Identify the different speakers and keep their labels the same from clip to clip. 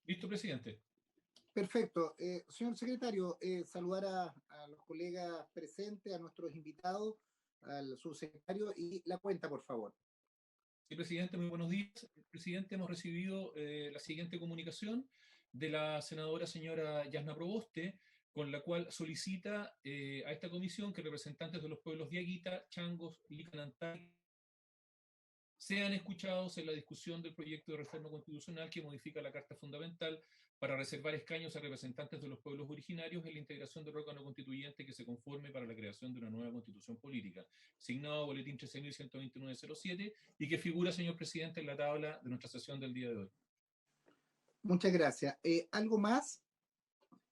Speaker 1: Listo, presidente.
Speaker 2: Perfecto. Señor secretario, saludar a los colegas presentes, a nuestros invitados, al subsecretario y la cuenta, por favor.
Speaker 1: Sí, presidente, muy buenos días. Presidente, hemos recibido la siguiente comunicación de la senadora señora Yasna Proboste, con la cual solicita a esta comisión que representantes de los pueblos Diaguita, Changos, Licanantay sean escuchados en la discusión del proyecto de reforma constitucional que modifica la Carta Fundamental para reservar escaños a representantes de los pueblos originarios en la integración del órgano constituyente que se conforme para la creación de una nueva constitución política, signado Boletín 13.129.07 y que figura, señor presidente, en la tabla de nuestra sesión del día de hoy.
Speaker 2: Muchas gracias. ¿Algo más?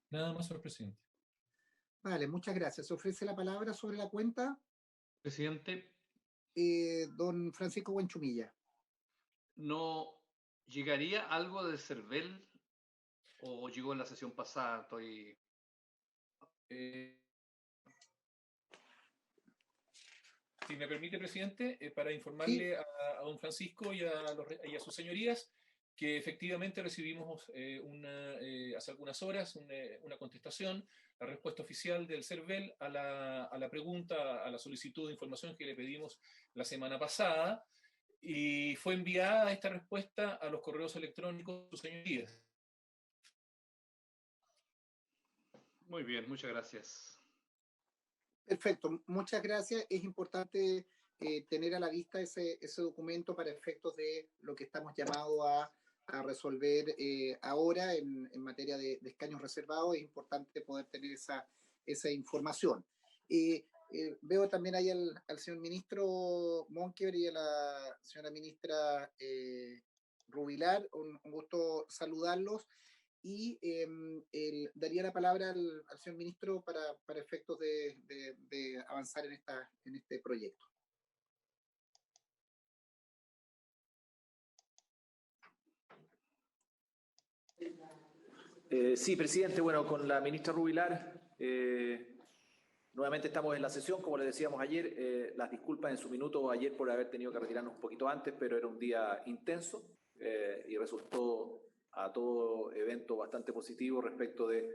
Speaker 1: Nada más, señor presidente.
Speaker 2: Vale, muchas gracias. ¿Se ofrece la palabra sobre la cuenta?
Speaker 3: Presidente,
Speaker 2: Don Francisco Buenchumilla.
Speaker 3: ¿no llegaría algo del CERVEL o llegó en la sesión pasada?
Speaker 1: Si me permite, presidente, para informarle a don Francisco y a sus señorías que efectivamente recibimos hace algunas horas una contestación, la respuesta oficial del CERVEL a la pregunta, a la solicitud de información que le pedimos la semana pasada, y fue enviada esta respuesta a los correos electrónicos de sus señorías.
Speaker 3: Muy bien, muchas gracias.
Speaker 2: Perfecto, muchas gracias. Es importante tener a la vista ese documento para efectos de lo que estamos llamados a resolver ahora en materia de escaños reservados. Es importante poder tener esa información. Veo también ahí al señor ministro Monkever y a la señora ministra Rubilar. Un gusto saludarlos. Y daría la palabra al señor ministro para efectos de avanzar en este proyecto.
Speaker 4: Sí, presidente, bueno, con la ministra Rubilar, nuevamente estamos en la sesión, como les decíamos ayer, las disculpas en su minuto ayer por haber tenido que retirarnos un poquito antes, pero era un día intenso y resultó a todo evento bastante positivo respecto de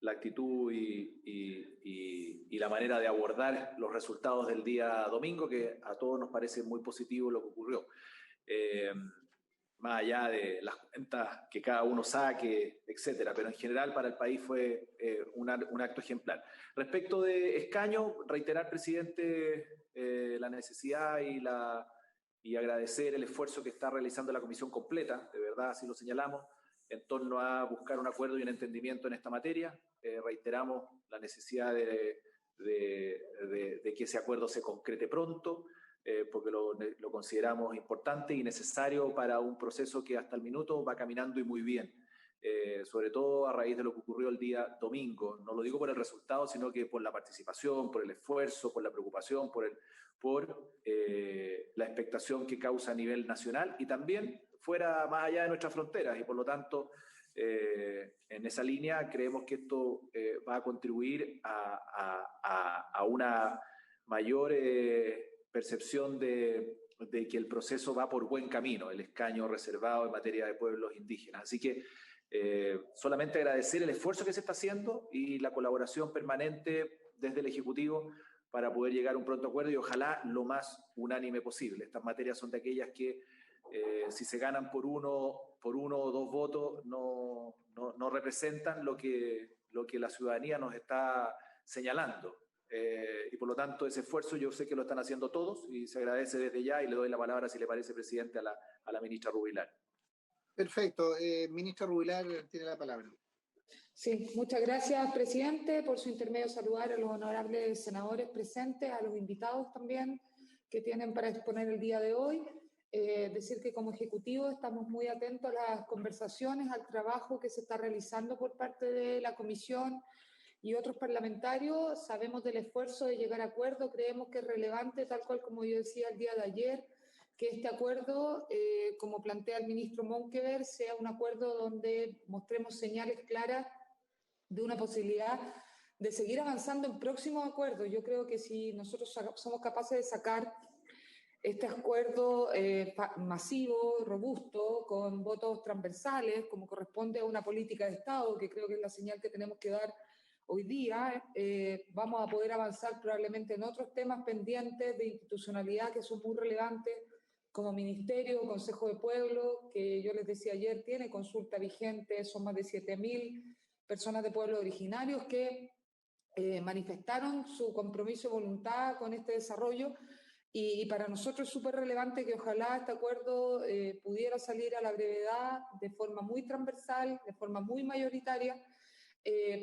Speaker 4: la actitud y la manera de abordar los resultados del día domingo, que a todos nos parece muy positivo lo que ocurrió. Más allá de las cuentas que cada uno saque, etcétera, pero en general para el país fue un acto ejemplar. Respecto de escaño, reiterar, presidente, la necesidad y agradecer el esfuerzo que está realizando la comisión completa, de verdad, así lo señalamos, en torno a buscar un acuerdo y un entendimiento en esta materia. Reiteramos la necesidad de que ese acuerdo se concrete pronto, porque lo consideramos importante y necesario para un proceso que hasta el minuto va caminando y muy bien. Sobre todo a raíz de lo que ocurrió el día domingo. No lo digo por el resultado, sino que por la participación, por el esfuerzo, por la preocupación, por la expectación que causa a nivel nacional y también fuera, más allá de nuestras fronteras. Y por lo tanto, en esa línea creemos que esto va a contribuir a una mayor percepción de que el proceso va por buen camino, el escaño reservado en materia de pueblos indígenas. Así que solamente agradecer el esfuerzo que se está haciendo y la colaboración permanente desde el Ejecutivo para poder llegar a un pronto acuerdo y ojalá lo más unánime posible. Estas materias son de aquellas que si se ganan por uno o dos votos no representan lo que la ciudadanía nos está señalando. Y por lo tanto ese esfuerzo yo sé que lo están haciendo todos y se agradece desde ya y le doy la palabra, si le parece, presidente, a la ministra Rubilar.
Speaker 2: Perfecto. Ministra Rubilar tiene la palabra.
Speaker 5: Sí, muchas gracias, presidente. Por su intermedio saludar a los honorables senadores presentes, a los invitados también que tienen para exponer el día de hoy. Decir que como Ejecutivo estamos muy atentos a las conversaciones, al trabajo que se está realizando por parte de la Comisión y otros parlamentarios. Sabemos del esfuerzo de llegar a acuerdo, creemos que es relevante, tal cual como yo decía el día de ayer, que este acuerdo, como plantea el ministro Monkever, sea un acuerdo donde mostremos señales claras de una posibilidad de seguir avanzando en próximos acuerdos. Yo creo que si nosotros somos capaces de sacar este acuerdo masivo, robusto, con votos transversales, como corresponde a una política de Estado, que creo que es la señal que tenemos que dar hoy día. Vamos a poder avanzar probablemente en otros temas pendientes de institucionalidad que son muy relevantes, como Ministerio, Consejo de Pueblo, que yo les decía ayer, tiene consulta vigente, son más de 7.000 personas de pueblos originarios que manifestaron su compromiso y voluntad con este desarrollo. Y para nosotros es súper relevante que ojalá este acuerdo pudiera salir a la brevedad, de forma muy transversal, de forma muy mayoritaria,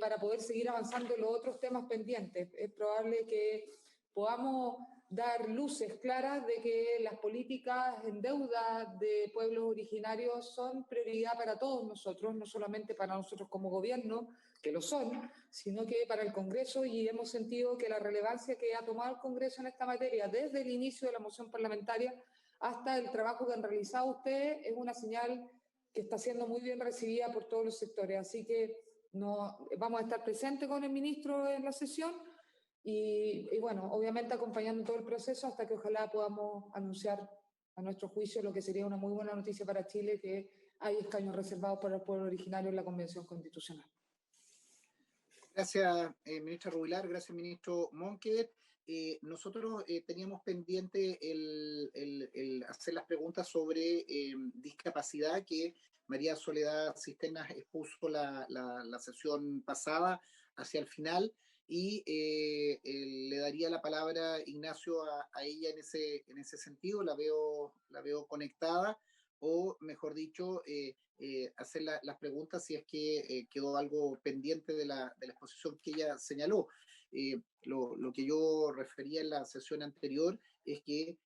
Speaker 5: para poder seguir avanzando en los otros temas pendientes. Es probable que podamos dar luces claras de que las políticas en deuda de pueblos originarios son prioridad para todos nosotros, no solamente para nosotros como gobierno, que lo son, sino que para el Congreso, y hemos sentido que la relevancia que ha tomado el Congreso en esta materia desde el inicio de la moción parlamentaria hasta el trabajo que han realizado ustedes es una señal que está siendo muy bien recibida por todos los sectores. Así que vamos a estar presentes con el ministro en la sesión y bueno, obviamente acompañando todo el proceso hasta que ojalá podamos anunciar a nuestro juicio lo que sería una muy buena noticia para Chile, que hay escaños reservados para el pueblo originario en la Convención Constitucional.
Speaker 2: Gracias, ministra Rubilar, gracias, ministro Monker. Nosotros teníamos pendiente el hacer las preguntas sobre discapacidad que María Soledad Cisternas expuso la sesión pasada hacia el final, y le daría la palabra, Ignacio, a ella en ese sentido. La veo conectada, o mejor dicho, hacer las preguntas si es que quedó algo pendiente de la exposición que ella señaló. Lo que yo refería en la sesión anterior es que,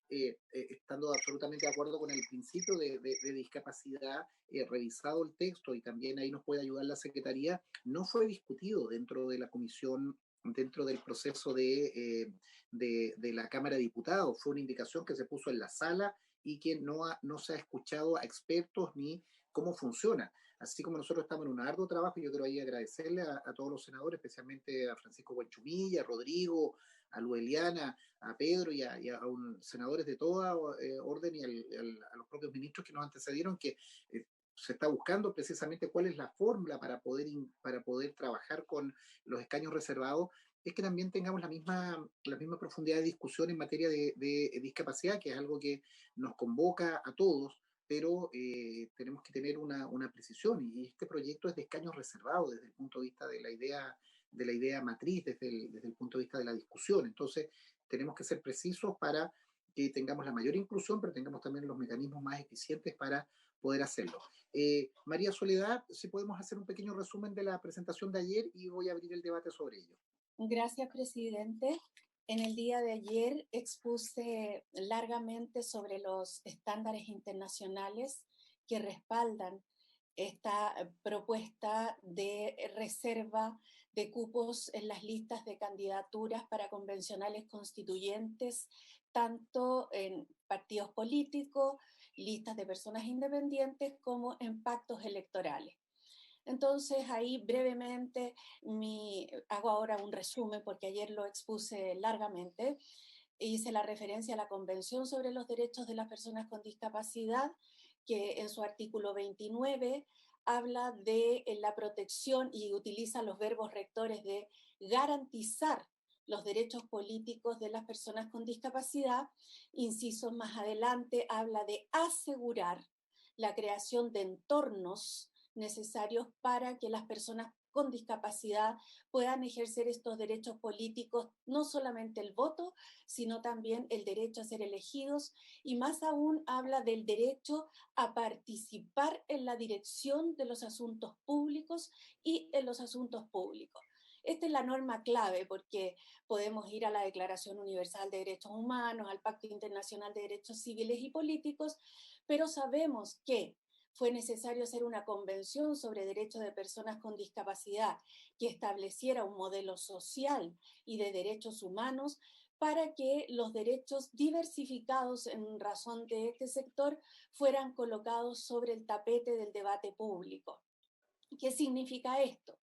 Speaker 2: estando absolutamente de acuerdo con el principio de discapacidad, revisado el texto, y también ahí nos puede ayudar la Secretaría, no fue discutido dentro de la comisión, dentro del proceso de la Cámara de Diputados. Fue una indicación que se puso en la sala y que no se ha escuchado a expertos ni cómo funciona. Así como nosotros estamos en un arduo trabajo, yo quiero ahí agradecerle a todos los senadores, especialmente a Francisco Buenchumilla, a Rodrigo, a Lueliana, a Pedro y a senadores de toda orden, y a los propios ministros que nos antecedieron, que se está buscando precisamente cuál es la fórmula para poder trabajar con los escaños reservados, es que también tengamos la misma profundidad de discusión en materia de discapacidad, que es algo que nos convoca a todos, pero tenemos que tener una precisión, y este proyecto es de escaños reservados desde el punto de vista de la idea matriz, desde el punto de vista de la discusión. Entonces tenemos que ser precisos para que tengamos la mayor inclusión, pero tengamos también los mecanismos más eficientes para poder hacerlo. María Soledad, si podemos hacer un pequeño resumen de la presentación de ayer, y voy a abrir el debate sobre ello.
Speaker 6: Gracias, presidente. En el día de ayer expuse largamente sobre los estándares internacionales que respaldan esta propuesta de reserva de cupos en las listas de candidaturas para convencionales constituyentes, tanto en partidos políticos, listas de personas independientes, como en pactos electorales. Entonces, ahí brevemente hago ahora un resumen, porque ayer lo expuse largamente. Hice la referencia a la Convención sobre los Derechos de las Personas con Discapacidad, que en su artículo 29 habla de la protección y utiliza los verbos rectores de garantizar los derechos políticos de las personas con discapacidad. Inciso más adelante habla de asegurar la creación de entornos necesarios para que las personas con discapacidad puedan ejercer estos derechos políticos, no solamente el voto, sino también el derecho a ser elegidos, y más aún habla del derecho a participar en la dirección de los asuntos públicos y en los asuntos públicos. Esta es la norma clave, porque podemos ir a la Declaración Universal de Derechos Humanos, al Pacto Internacional de Derechos Civiles y Políticos, pero sabemos que fue necesario hacer una convención sobre derechos de personas con discapacidad que estableciera un modelo social y de derechos humanos para que los derechos diversificados en razón de este sector fueran colocados sobre el tapete del debate público. ¿Qué significa esto?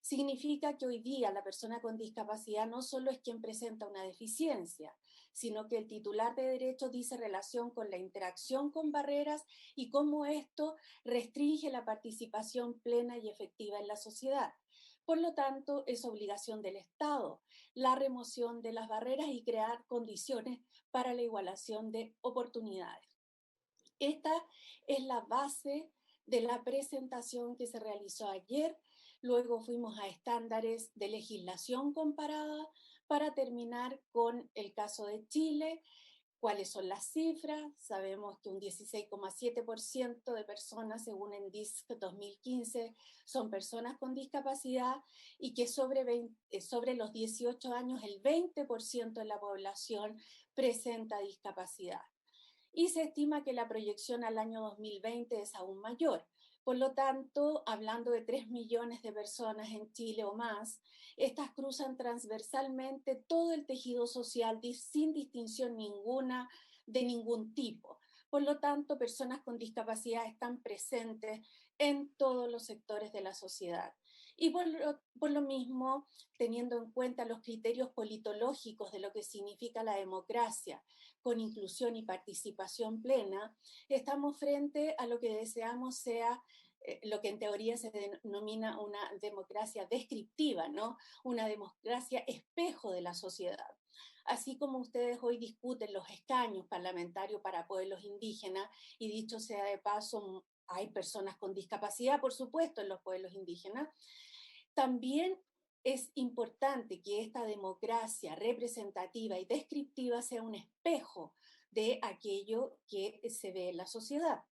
Speaker 6: significa que hoy día la persona con discapacidad no solo es quien presenta una deficiencia, sino que el titular de derechos dice relación con la interacción con barreras y cómo esto restringe la participación plena y efectiva en la sociedad. Por lo tanto, es obligación del Estado la remoción de las barreras y crear condiciones para la igualación de oportunidades. Esta es la base de la presentación que se realizó ayer. Luego fuimos a estándares de legislación comparada para terminar con el caso de Chile. ¿Cuáles son las cifras? Sabemos que un 16,7% de personas, según el DISC 2015, son personas con discapacidad y que sobre los 18 años el 20% de la población presenta discapacidad. Y se estima que la proyección al año 2020 es aún mayor. Por lo tanto, hablando de 3 millones de personas en Chile o más, estas cruzan transversalmente todo el tejido social sin distinción ninguna de ningún tipo. Por lo tanto, personas con discapacidad están presentes en todos los sectores de la sociedad. Y por lo mismo, teniendo en cuenta los criterios politológicos de lo que significa la democracia, con inclusión y participación plena, estamos frente a lo que deseamos sea lo que en teoría se denomina una democracia descriptiva, ¿no? Una democracia espejo de la sociedad. Así como ustedes hoy discuten los escaños parlamentarios para pueblos indígenas, y dicho sea de paso, hay personas con discapacidad, por supuesto, en los pueblos indígenas, también es importante que esta democracia representativa y descriptiva sea un espejo de aquello que se ve en la sociedad.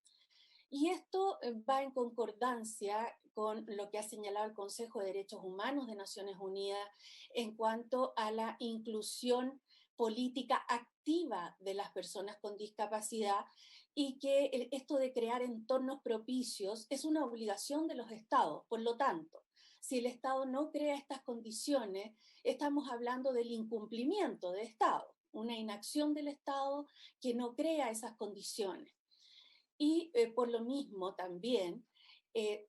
Speaker 6: Y esto va en concordancia con lo que ha señalado el Consejo de Derechos Humanos de Naciones Unidas en cuanto a la inclusión política activa de las personas con discapacidad, y que esto de crear entornos propicios es una obligación de los estados. Por lo tanto, si el Estado no crea estas condiciones, estamos hablando del incumplimiento del Estado, una inacción del Estado que no crea esas condiciones. Y por lo mismo también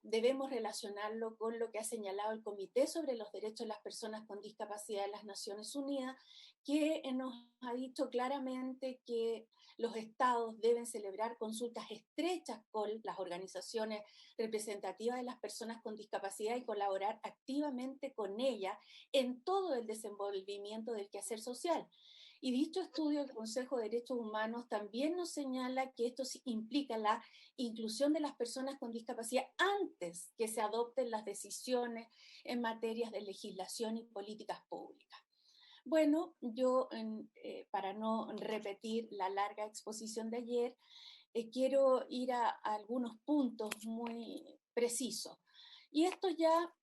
Speaker 6: debemos relacionarlo con lo que ha señalado el Comité sobre los Derechos de las Personas con Discapacidad de las Naciones Unidas, que nos ha dicho claramente que los estados deben celebrar consultas estrechas con las organizaciones representativas de las personas con discapacidad y colaborar activamente con ellas en todo el desenvolvimiento del quehacer social. Y dicho estudio del Consejo de Derechos Humanos también nos señala que esto implica la inclusión de las personas con discapacidad antes que se adopten las decisiones en materias de legislación y políticas públicas. Bueno, yo para no repetir la larga exposición de ayer, quiero ir a algunos puntos muy precisos. Y esto ya,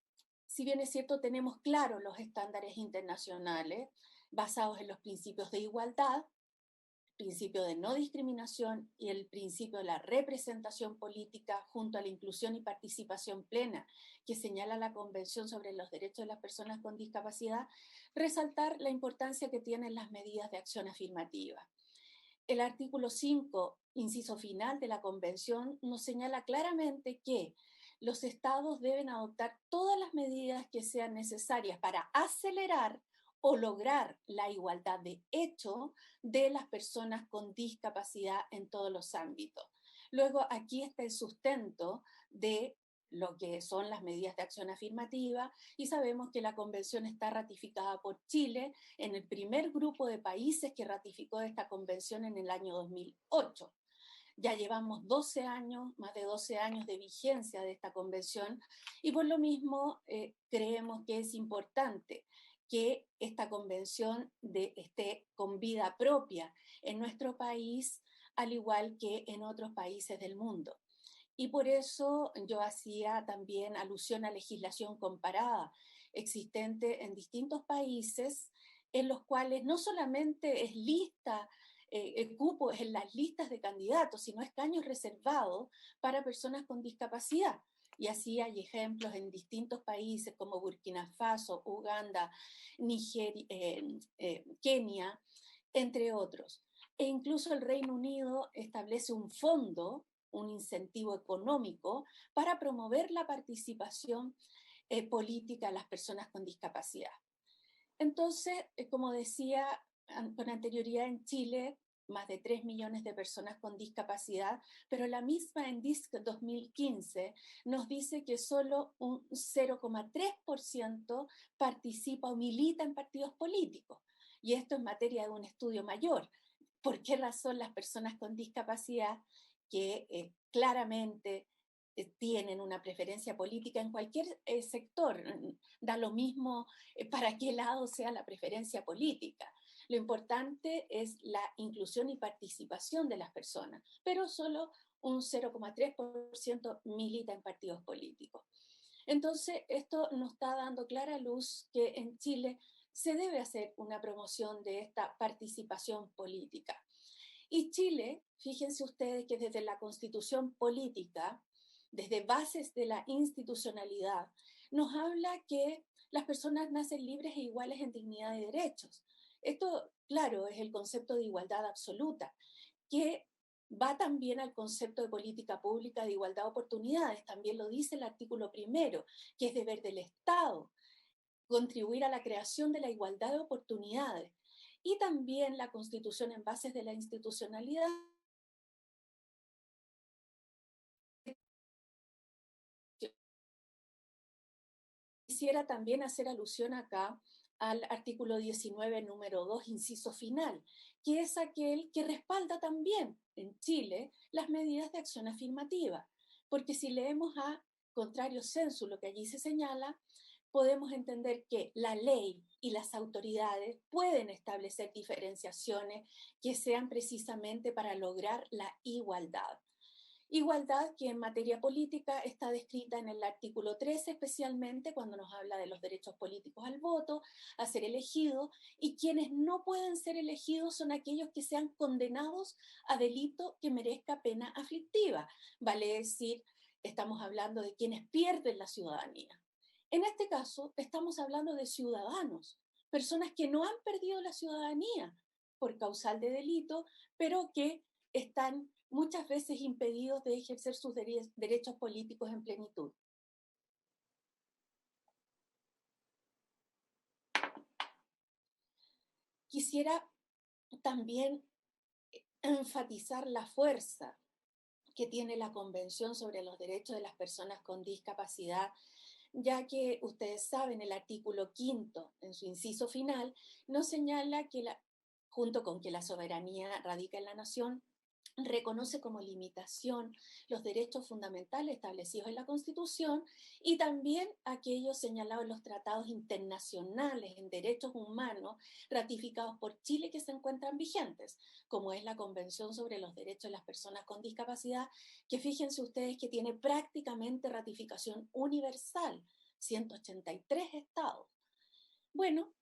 Speaker 6: si bien es cierto, tenemos claros los estándares internacionales basados en los principios de igualdad, principio de no discriminación y el principio de la representación política junto a la inclusión y participación plena que señala la Convención sobre los Derechos de las Personas con Discapacidad, resaltar la importancia que tienen las medidas de acción afirmativa. El artículo 5, inciso final de la Convención, nos señala claramente que los estados deben adoptar todas las medidas que sean necesarias para acelerar o lograr la igualdad de hecho de las personas con discapacidad en todos los ámbitos. Luego, aquí está el sustento de lo que son las medidas de acción afirmativa, y sabemos que la convención está ratificada por Chile en el primer grupo de países que ratificó esta convención en el año 2008. Ya llevamos 12 años, más de 12 años de vigencia de esta convención, y por lo mismo creemos que es importante que esta convención esté con vida propia en nuestro país, al igual que en otros países del mundo. Y por eso yo hacía también alusión a legislación comparada existente en distintos países, en los cuales no solamente es lista, cupos en las listas de candidatos, sino escaños reservados para personas con discapacidad. Y así hay ejemplos en distintos países como Burkina Faso, Uganda, Nigeria, Kenia, entre otros. E incluso el Reino Unido establece un fondo, un incentivo económico para promover la participación política a las personas con discapacidad. Entonces, como decía con anterioridad, en Chile más de 3 millones de personas con discapacidad, pero la misma ENDISC 2015 nos dice que solo un 0,3% participa o milita en partidos políticos. Y esto es materia de un estudio mayor. ¿Por qué razón las personas con discapacidad que claramente tienen una preferencia política en cualquier sector, da lo mismo para qué lado sea la preferencia política? Lo importante es la inclusión y participación de las personas, pero solo un 0,3% milita en partidos políticos. Entonces, esto nos está dando clara luz que en Chile se debe hacer una promoción de esta participación política. Y Chile, fíjense ustedes que desde la constitución política, desde bases de la institucionalidad, nos habla que las personas nacen libres e iguales en dignidad y derechos. Esto, claro, es el concepto de igualdad absoluta, que va también al concepto de política pública de igualdad de oportunidades. También lo dice el artículo 1, que es deber del Estado contribuir a la creación de la igualdad de oportunidades. Y también la Constitución en bases de la institucionalidad quisiera también hacer alusión acá al artículo 19, número 2, inciso final, que es aquel que respalda también en Chile las medidas de acción afirmativa. Porque si leemos a contrario sensu lo que allí se señala, podemos entender que la ley y las autoridades pueden establecer diferenciaciones que sean precisamente para lograr la igualdad. Igualdad que en materia política está descrita en el artículo 13, especialmente cuando nos habla de los derechos políticos al voto, a ser elegido, y quienes no pueden ser elegidos son aquellos que sean condenados a delito que merezca pena aflictiva. Vale decir, estamos hablando de quienes pierden la ciudadanía. En este caso, estamos hablando de ciudadanos, personas que no han perdido la ciudadanía por causal de delito, pero que están muchas veces impedidos de ejercer sus derechos políticos en plenitud. Quisiera también enfatizar la fuerza que tiene la Convención sobre los Derechos de las Personas con Discapacidad, ya que ustedes saben, el artículo 5, en su inciso final, nos señala que junto con que la soberanía radica en la nación, reconoce como limitación los derechos fundamentales establecidos en la Constitución y también aquellos señalados en los tratados internacionales en derechos humanos ratificados por Chile que se encuentran vigentes, como es la Convención sobre los Derechos de las Personas con Discapacidad, que fíjense ustedes que tiene prácticamente ratificación universal, 183 estados. Bueno,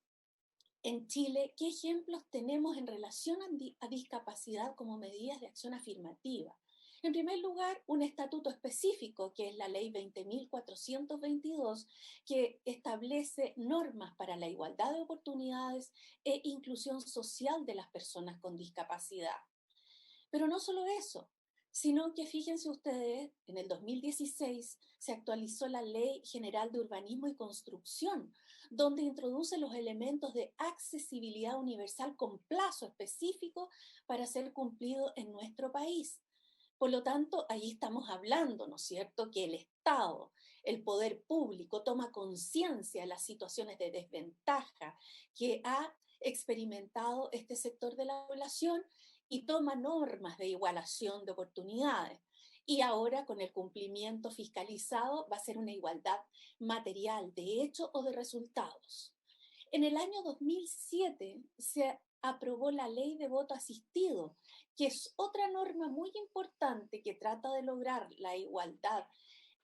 Speaker 6: en Chile, ¿qué ejemplos tenemos en relación a discapacidad como medidas de acción afirmativa? En primer lugar, un estatuto específico, que es la Ley 20.422, que establece normas para la igualdad de oportunidades e inclusión social de las personas con discapacidad. Pero no solo eso, sino que fíjense ustedes, en el 2016 se actualizó la Ley General de Urbanismo y Construcción, donde introduce los elementos de accesibilidad universal con plazo específico para ser cumplido en nuestro país. Por lo tanto, ahí estamos hablando, ¿no es cierto?, que el Estado, el poder público, toma conciencia de las situaciones de desventaja que ha experimentado este sector de la población y toma normas de igualación de oportunidades. Y ahora, con el cumplimiento fiscalizado, va a ser una igualdad material de hecho o de resultados. En el año 2007 se aprobó la Ley de Voto Asistido, que es otra norma muy importante que trata de lograr la igualdad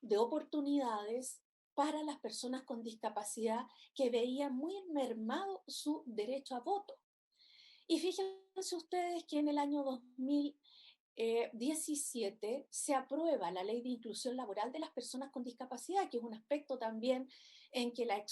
Speaker 6: de oportunidades para las personas con discapacidad que veían muy mermado su derecho a voto. Y fíjense ustedes que en el año 2017 se aprueba la Ley de Inclusión Laboral de las Personas con Discapacidad, que es un aspecto también en que la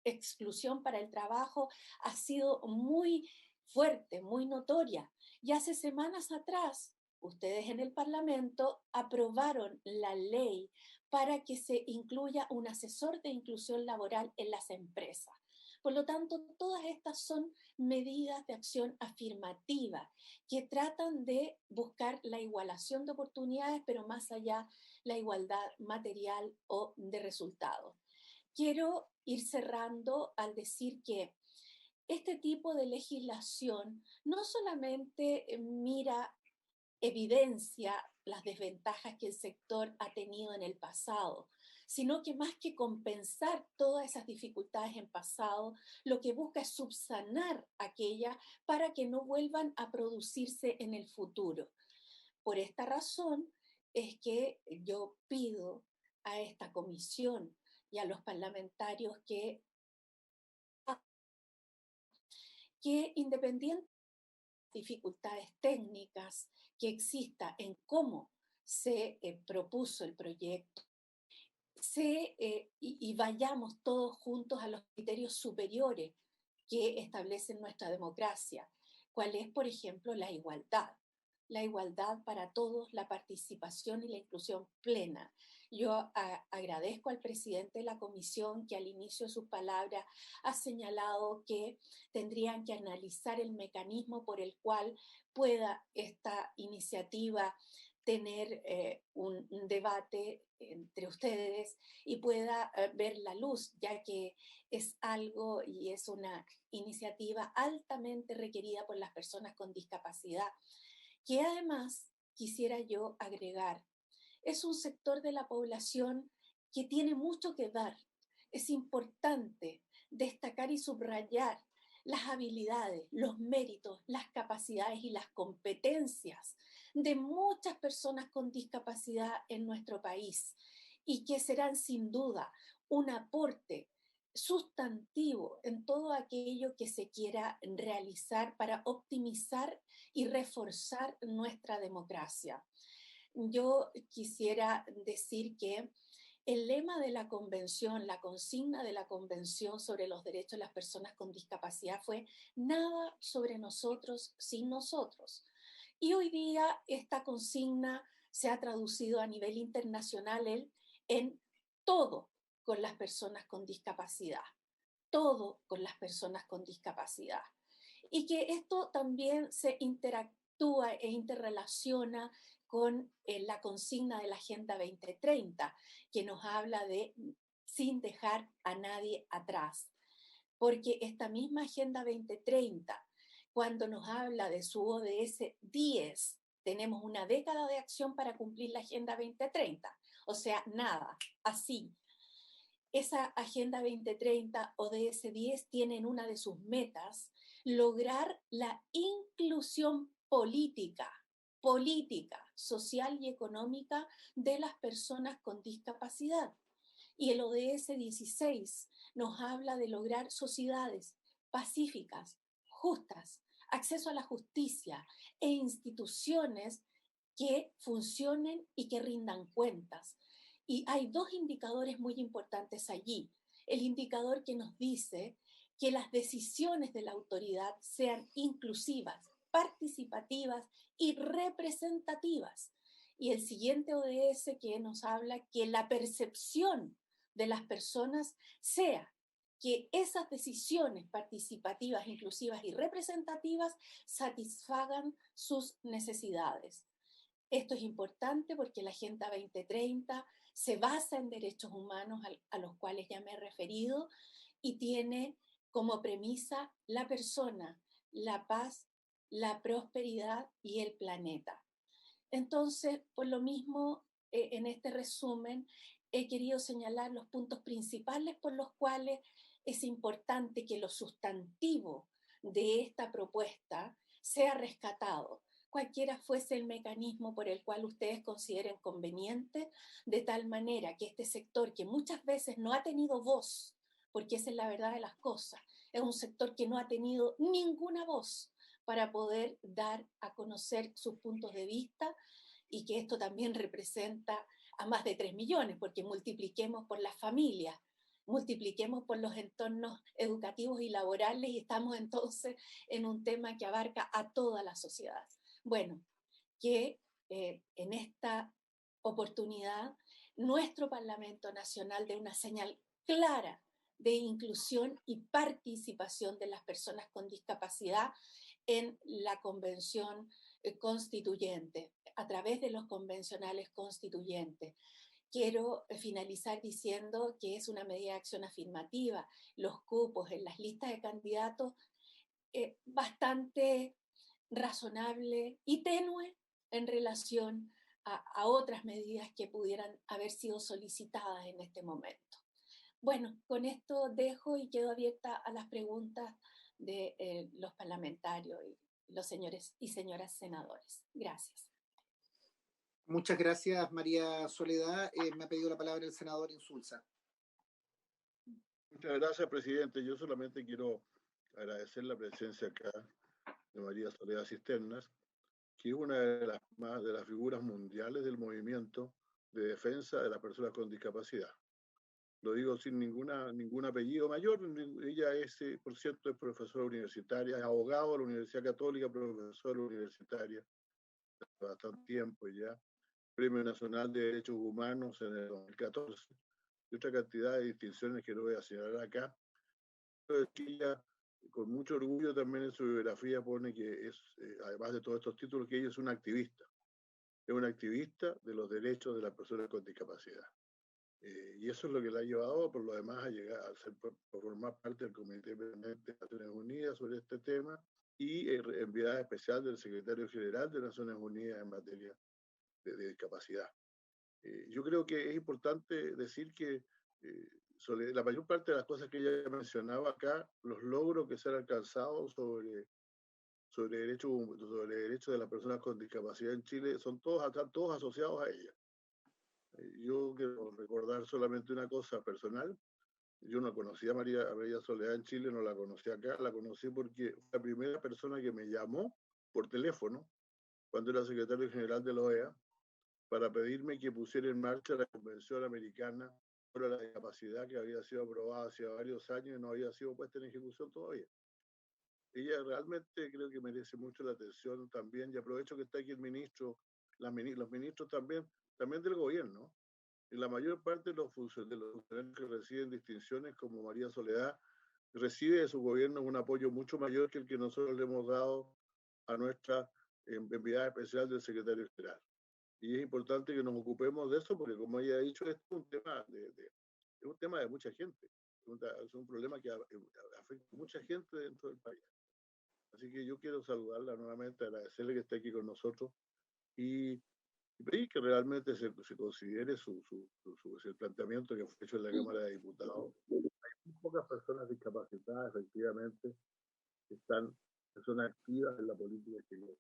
Speaker 6: exclusión para el trabajo ha sido muy fuerte, muy notoria. Y hace semanas atrás, ustedes en el Parlamento aprobaron la ley para que se incluya un asesor de inclusión laboral en las empresas. Por lo tanto, todas estas son medidas de acción afirmativa que tratan de buscar la igualación de oportunidades, pero más allá la igualdad material o de resultados. Quiero ir cerrando al decir que este tipo de legislación no solamente evidencia las desventajas que el sector ha tenido en el pasado, sino que más que compensar todas esas dificultades en pasado, lo que busca es subsanar aquellas para que no vuelvan a producirse en el futuro. Por esta razón es que yo pido a esta comisión y a los parlamentarios que independientemente de las dificultades técnicas que exista en cómo se propuso el proyecto, y vayamos todos juntos a los criterios superiores que establecen nuestra democracia, cuál es, por ejemplo, la igualdad para todos, la participación y la inclusión plena. Yo agradezco al presidente de la comisión que al inicio de sus palabras ha señalado que tendrían que analizar el mecanismo por el cual pueda esta iniciativa tener un debate entre ustedes y pueda ver la luz, ya que es algo y es una iniciativa altamente requerida por las personas con discapacidad, que además quisiera yo agregar, es un sector de la población que tiene mucho que dar. Es importante destacar y subrayar las habilidades, los méritos, las capacidades y las competencias de muchas personas con discapacidad en nuestro país y que serán sin duda un aporte sustantivo en todo aquello que se quiera realizar para optimizar y reforzar nuestra democracia. Yo quisiera decir que el lema de la convención, la consigna de la Convención sobre los Derechos de las Personas con Discapacidad fue nada sobre nosotros sin nosotros. Y hoy día esta consigna se ha traducido a nivel internacional en todo con las personas con discapacidad, todo con las personas con discapacidad. Y que esto también se interactúa e interrelaciona con la consigna de la Agenda 2030, que nos habla de sin dejar a nadie atrás. Porque esta misma Agenda 2030, cuando nos habla de su ODS 10, tenemos una década de acción para cumplir la Agenda 2030. O sea, nada, así. Esa Agenda 2030 ODS 10 tiene en una de sus metas lograr la inclusión política, social y económica de las personas con discapacidad. Y el ODS 16 nos habla de lograr sociedades pacíficas, justas, acceso a la justicia e instituciones que funcionen y que rindan cuentas. Y hay dos indicadores muy importantes allí. El indicador que nos dice que las decisiones de la autoridad sean inclusivas, participativas y representativas. Y el siguiente ODS que nos habla que la percepción de las personas sea que esas decisiones participativas, inclusivas y representativas satisfagan sus necesidades. Esto es importante porque la Agenda 2030 se basa en derechos humanos a los cuales ya me he referido y tiene como premisa la persona, la paz, la prosperidad y el planeta. Entonces, por lo mismo, en este resumen, he querido señalar los puntos principales por los cuales es importante que lo sustantivo de esta propuesta sea rescatado, cualquiera fuese el mecanismo por el cual ustedes consideren conveniente, de tal manera que este sector que muchas veces no ha tenido voz, porque esa es la verdad de las cosas, es un sector que no ha tenido ninguna voz para poder dar a conocer sus puntos de vista y que esto también representa a más de 3 millones, porque multipliquemos por las familias, multipliquemos por los entornos educativos y laborales y estamos entonces en un tema que abarca a toda la sociedad. Bueno, que en esta oportunidad nuestro Parlamento Nacional dé una señal clara de inclusión y participación de las personas con discapacidad en la convención constituyente, a través de los convencionales constituyentes. Quiero finalizar diciendo que es una medida de acción afirmativa. Los cupos en las listas de candidatos bastante razonable y tenue en relación a otras medidas que pudieran haber sido solicitadas en este momento. Bueno, con esto dejo y quedo abierta a las preguntas de los parlamentarios y los señores y señoras senadores. Gracias.
Speaker 2: Muchas gracias, María Soledad. Me ha pedido la palabra el senador Insulza.
Speaker 7: Muchas gracias, presidente. Yo solamente quiero agradecer la presencia acá de María Soledad Cisternas, que es una de las figuras mundiales del movimiento de defensa de las personas con discapacidad. Lo digo sin ningún apellido mayor. Ella es, por cierto, es profesora universitaria, es abogado de la Universidad Católica, profesora universitaria hace bastante tiempo ya, Premio Nacional de Derechos Humanos en el 2014, y otra cantidad de distinciones que no voy a señalar acá. Ella, con mucho orgullo también en su biografía pone que es, además de todos estos títulos, que ella es una activista. Es una activista de los derechos de las personas con discapacidad. Y eso es lo que la ha llevado, por lo demás, a llegar a formar parte del Comité Permanente de Naciones Unidas sobre este tema y enviada especial del Secretario General de Naciones Unidas en materia de discapacidad. Yo creo que es importante decir que sobre la mayor parte de las cosas que ella mencionaba acá, los logros que se han alcanzado sobre derechos de las personas con discapacidad en Chile están todos asociados a ella. Yo quiero recordar solamente una cosa personal. Yo no conocía a María Soledad en Chile, no la conocí acá, la conocí porque fue la primera persona que me llamó por teléfono cuando era secretario general de la OEA para pedirme que pusiera en marcha la Convención Americana sobre la Discapacidad, que había sido aprobada hace varios años y no había sido puesta en ejecución todavía. Ella realmente creo que merece mucho la atención también, y aprovecho que está aquí el ministro, los ministros también del gobierno. Y la mayor parte de los funcionarios que reciben distinciones como María Soledad recibe de su gobierno un apoyo mucho mayor que el que nosotros le hemos dado a nuestra enviada especial del secretario general. Y es importante que nos ocupemos de eso porque, como ella ha dicho, esto es un tema de mucha gente. Es un problema que afecta a mucha gente dentro del país. Así que yo quiero saludarla nuevamente, agradecerle que esté aquí con nosotros y pedir que realmente se considere el planteamiento que fue hecho en la Cámara de Diputados. Hay muy pocas personas discapacitadas, efectivamente, que son activas en la política chilena.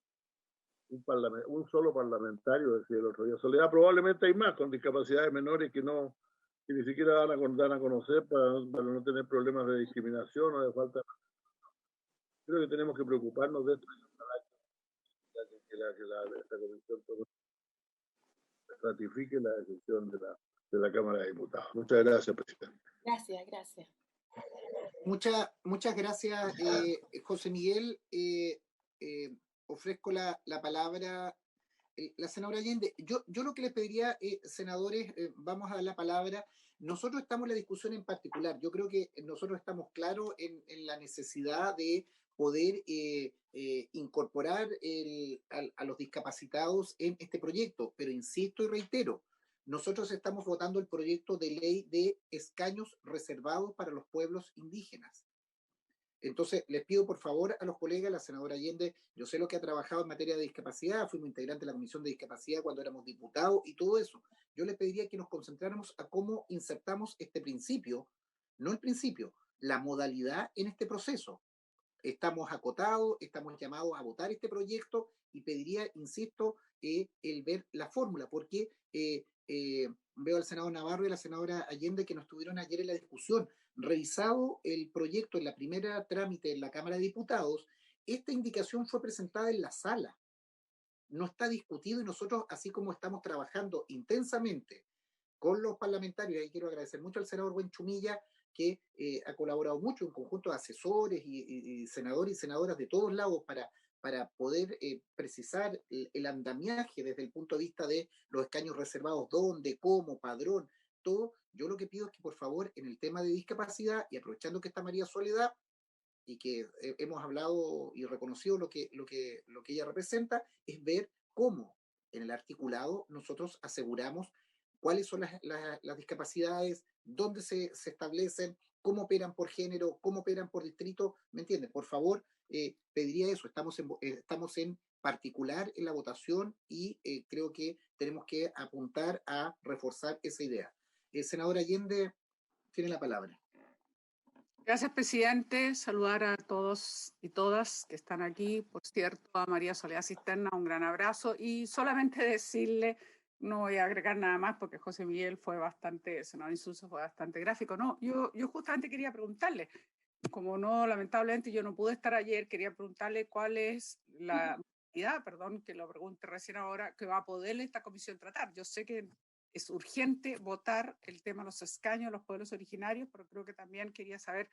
Speaker 7: Un solo parlamentario, decía el otro día. Soledad, probablemente hay más con discapacidades menores que ni siquiera dan a conocer para no tener problemas de discriminación o de falta de... Creo que tenemos que preocuparnos de esto que esta comisión ratifique la decisión de la Cámara de Diputados. Muchas gracias, presidente.
Speaker 6: Gracias.
Speaker 2: Muchas gracias, José Miguel. Ofrezco la palabra. La senadora Allende, yo lo que les pediría, senadores, vamos a dar la palabra. Nosotros estamos en la discusión en particular. Yo creo que nosotros estamos claros en la necesidad de poder incorporar a los discapacitados en este proyecto. Pero insisto y reitero, nosotros estamos votando el proyecto de ley de escaños reservados para los pueblos indígenas. Entonces, les pido por favor a los colegas, la senadora Allende, yo sé lo que ha trabajado en materia de discapacidad, fuimos integrantes de la Comisión de Discapacidad cuando éramos diputados y todo eso. Yo les pediría que nos concentráramos a cómo insertamos este principio, no el principio, la modalidad en este proceso. Estamos acotados, estamos llamados a votar este proyecto y pediría, insisto, el ver la fórmula, porque veo al senador Navarro y a la senadora Allende que nos estuvieron ayer en la discusión. Revisado el proyecto en la primera trámite en la Cámara de Diputados, esta indicación fue presentada en la sala. No está discutido y nosotros, así como estamos trabajando intensamente con los parlamentarios, y quiero agradecer mucho al senador Buenchumilla, que ha colaborado mucho, un conjunto de asesores y senadores y senadoras de todos lados para poder precisar el andamiaje desde el punto de vista de los escaños reservados, dónde, cómo, padrón, todo. Yo lo que pido es que por favor en el tema de discapacidad, y aprovechando que está María Soledad y que hemos hablado y reconocido lo que ella representa, es ver cómo en el articulado nosotros aseguramos cuáles son las discapacidades, dónde se establecen, cómo operan por género, cómo operan por distrito, ¿me entienden? Por favor, pediría eso. Estamos en particular en la votación y creo que tenemos que apuntar a reforzar esa idea. Senador Allende, tiene la palabra.
Speaker 8: Gracias, presidente. Saludar a todos y todas que están aquí. Por cierto, a María Soledad Cisterna, un gran abrazo. Y solamente decirle, no voy a agregar nada más porque José Miguel senador Insulza fue bastante gráfico. No, yo justamente quería preguntarle, como no, lamentablemente yo no pude estar ayer, quería preguntarle cuál es la modalidad, perdón, que lo pregunte recién ahora, que va a poder esta comisión tratar. Yo sé que es urgente votar el tema de los escaños de los pueblos originarios, pero creo que también quería saber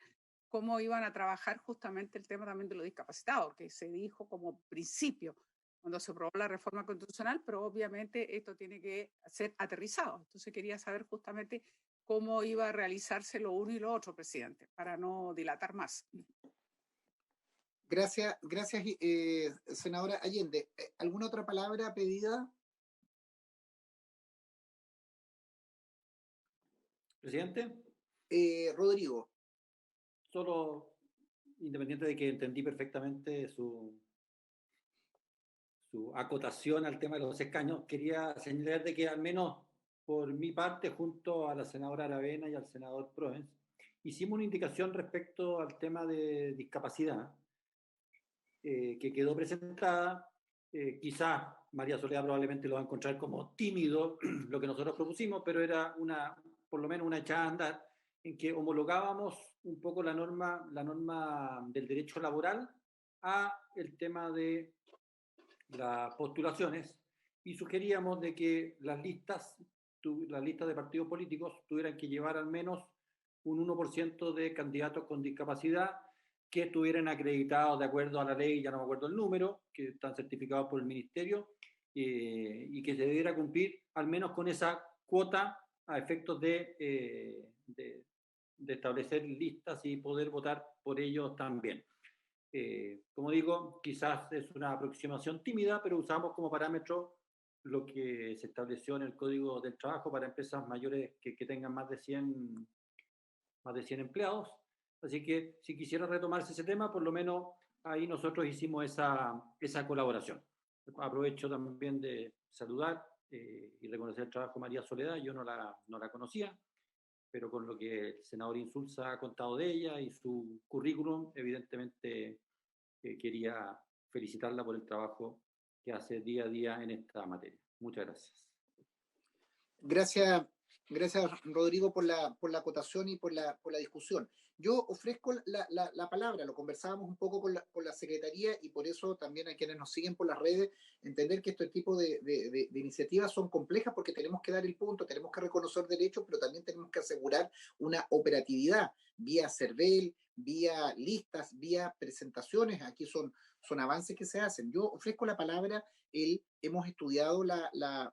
Speaker 8: cómo iban a trabajar justamente el tema también de los discapacitados, que se dijo como principio cuando se aprobó la reforma constitucional, pero obviamente esto tiene que ser aterrizado. Entonces quería saber justamente cómo iba a realizarse lo uno y lo otro, presidente, para no dilatar más.
Speaker 2: Gracias, senadora Allende. ¿Alguna otra palabra pedida?
Speaker 9: Presidente.
Speaker 2: Rodrigo.
Speaker 9: Solo, independiente de que entendí perfectamente su acotación al tema de los escaños, quería señalar de que al menos por mi parte, junto a la senadora Aravena y al senador Proens, hicimos una indicación respecto al tema de discapacidad que quedó presentada. Quizás María Soledad probablemente lo va a encontrar como tímido lo que nosotros propusimos, pero era por lo menos una echada a andar en que homologábamos un poco la norma del derecho laboral a el tema de las postulaciones y sugeríamos de que las listas de partidos políticos tuvieran que llevar al menos un 1% de candidatos con discapacidad que estuvieran acreditados de acuerdo a la ley, ya no me acuerdo el número, que están certificados por el ministerio, y que se debiera cumplir al menos con esa cuota a efectos de establecer listas y poder votar por ellos también. Como digo, quizás es una aproximación tímida, pero usamos como parámetro lo que se estableció en el Código del Trabajo para empresas mayores que tengan más de 100 empleados. Así que si quisiera retomarse ese tema, por lo menos ahí nosotros hicimos esa colaboración. Aprovecho también de saludar y reconocer el trabajo de María Soledad. Yo no la conocía, pero con lo que el senador Insulza ha contado de ella y su currículum, evidentemente quería felicitarla por el trabajo que hace día a día en esta materia. Muchas gracias.
Speaker 2: Gracias, Rodrigo, por la acotación y por la discusión. Yo ofrezco la palabra, lo conversábamos un poco con la Secretaría y por eso también a quienes nos siguen por las redes, entender que este tipo de iniciativas son complejas porque tenemos que dar el punto, tenemos que reconocer derechos, pero también tenemos que asegurar una operatividad vía CERVEL, vía listas, vía presentaciones. Aquí son avances que se hacen. Yo ofrezco la palabra, hemos estudiado la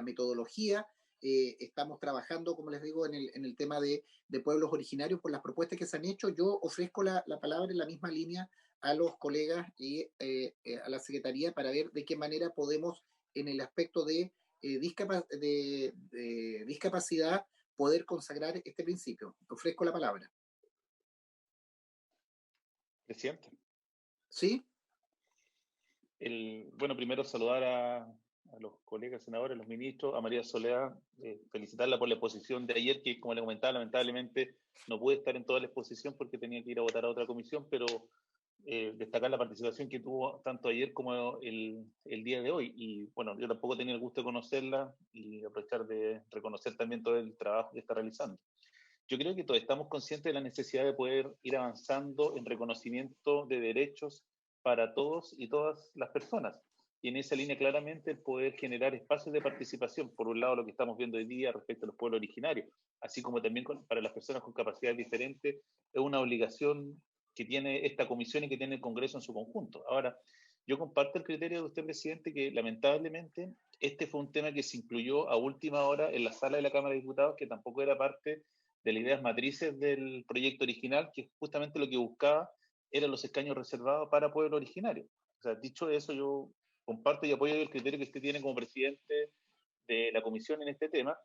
Speaker 2: metodología. Estamos trabajando, como les digo, en el tema de pueblos originarios por las propuestas que se han hecho. Yo ofrezco la palabra en la misma línea a los colegas y a la Secretaría para ver de qué manera podemos, en el aspecto de discapacidad, poder consagrar este principio. Ofrezco la palabra.
Speaker 10: Presidente.
Speaker 2: ¿Sí?
Speaker 10: Bueno, primero saludar a los colegas senadores, a los ministros, a María Soledad, felicitarla por la exposición de ayer, que como le comentaba, lamentablemente no pude estar en toda la exposición porque tenía que ir a votar a otra comisión, pero destacar la participación que tuvo tanto ayer como el día de hoy. Y bueno, yo tampoco tenía el gusto de conocerla y aprovechar de reconocer también todo el trabajo que está realizando. Yo creo que todos estamos conscientes de la necesidad de poder ir avanzando en reconocimiento de derechos para todos y todas las personas. Y en esa línea claramente el poder generar espacios de participación, por un lado lo que estamos viendo hoy día respecto a los pueblos originarios, así como también para las personas con capacidades diferentes, es una obligación que tiene esta comisión y que tiene el Congreso en su conjunto. Ahora, yo comparto el criterio de usted, presidente, que lamentablemente este fue un tema que se incluyó a última hora en la sala de la Cámara de Diputados, que tampoco era parte de las ideas matrices del proyecto original, que justamente lo que buscaba eran los escaños reservados para pueblo originario. O sea, dicho eso, yo comparto y apoyo el criterio que usted tiene como presidente de la comisión en este tema,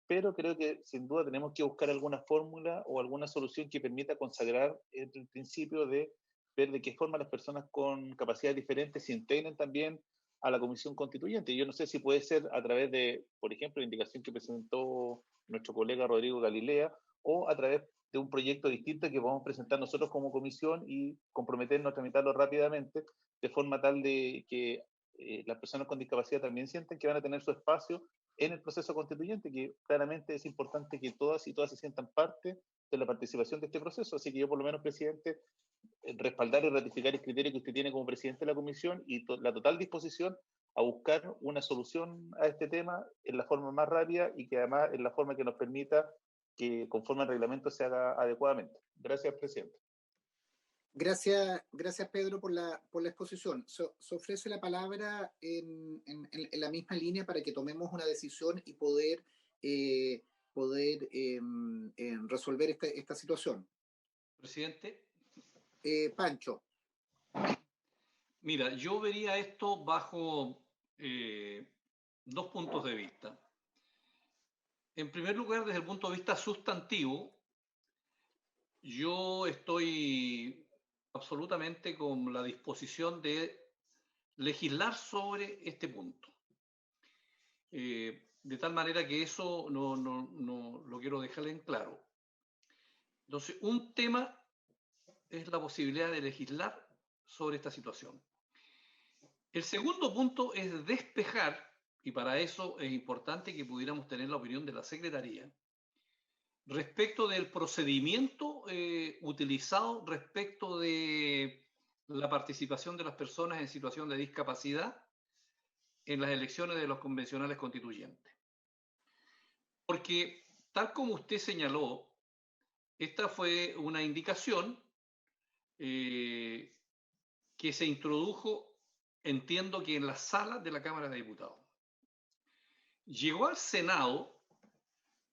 Speaker 10: pero creo que sin duda tenemos que buscar alguna fórmula o alguna solución que permita consagrar el principio de ver de qué forma las personas con capacidades diferentes se integren también a la comisión constituyente. Yo no sé si puede ser a través de, por ejemplo, la indicación que presentó nuestro colega Rodrigo Galilea, o a través de un proyecto distinto que podamos presentar nosotros como comisión y comprometernos a tramitarlo rápidamente, de forma tal de que las personas con discapacidad también sienten que van a tener su espacio en el proceso constituyente, que claramente es importante que todas y todas se sientan parte de la participación de este proceso. Así que yo, por lo menos, presidente, respaldar y ratificar el criterio que usted tiene como presidente de la comisión y la total disposición a buscar una solución a este tema en la forma más rápida y que además en la forma que nos permita que conforme al reglamento se haga adecuadamente. Gracias, presidente.
Speaker 2: Gracias, Pedro, por la exposición. Se ofrece la palabra en la misma línea para que tomemos una decisión y poder resolver esta situación.
Speaker 3: Presidente.
Speaker 2: Pancho.
Speaker 3: Mira, yo vería esto bajo dos puntos de vista. En primer lugar, desde el punto de vista sustantivo, yo estoy absolutamente con la disposición de legislar sobre este punto. De tal manera que eso no lo quiero dejar en claro. Entonces, un tema es la posibilidad de legislar sobre esta situación. El segundo punto es despejar, y para eso es importante que pudiéramos tener la opinión de la Secretaría, respecto del procedimiento utilizado respecto de la participación de las personas en situación de discapacidad en las elecciones de los convencionales constituyentes. Porque, tal como usted señaló, esta fue una indicación que se introdujo, entiendo que en la sala de la Cámara de Diputados. Llegó al Senado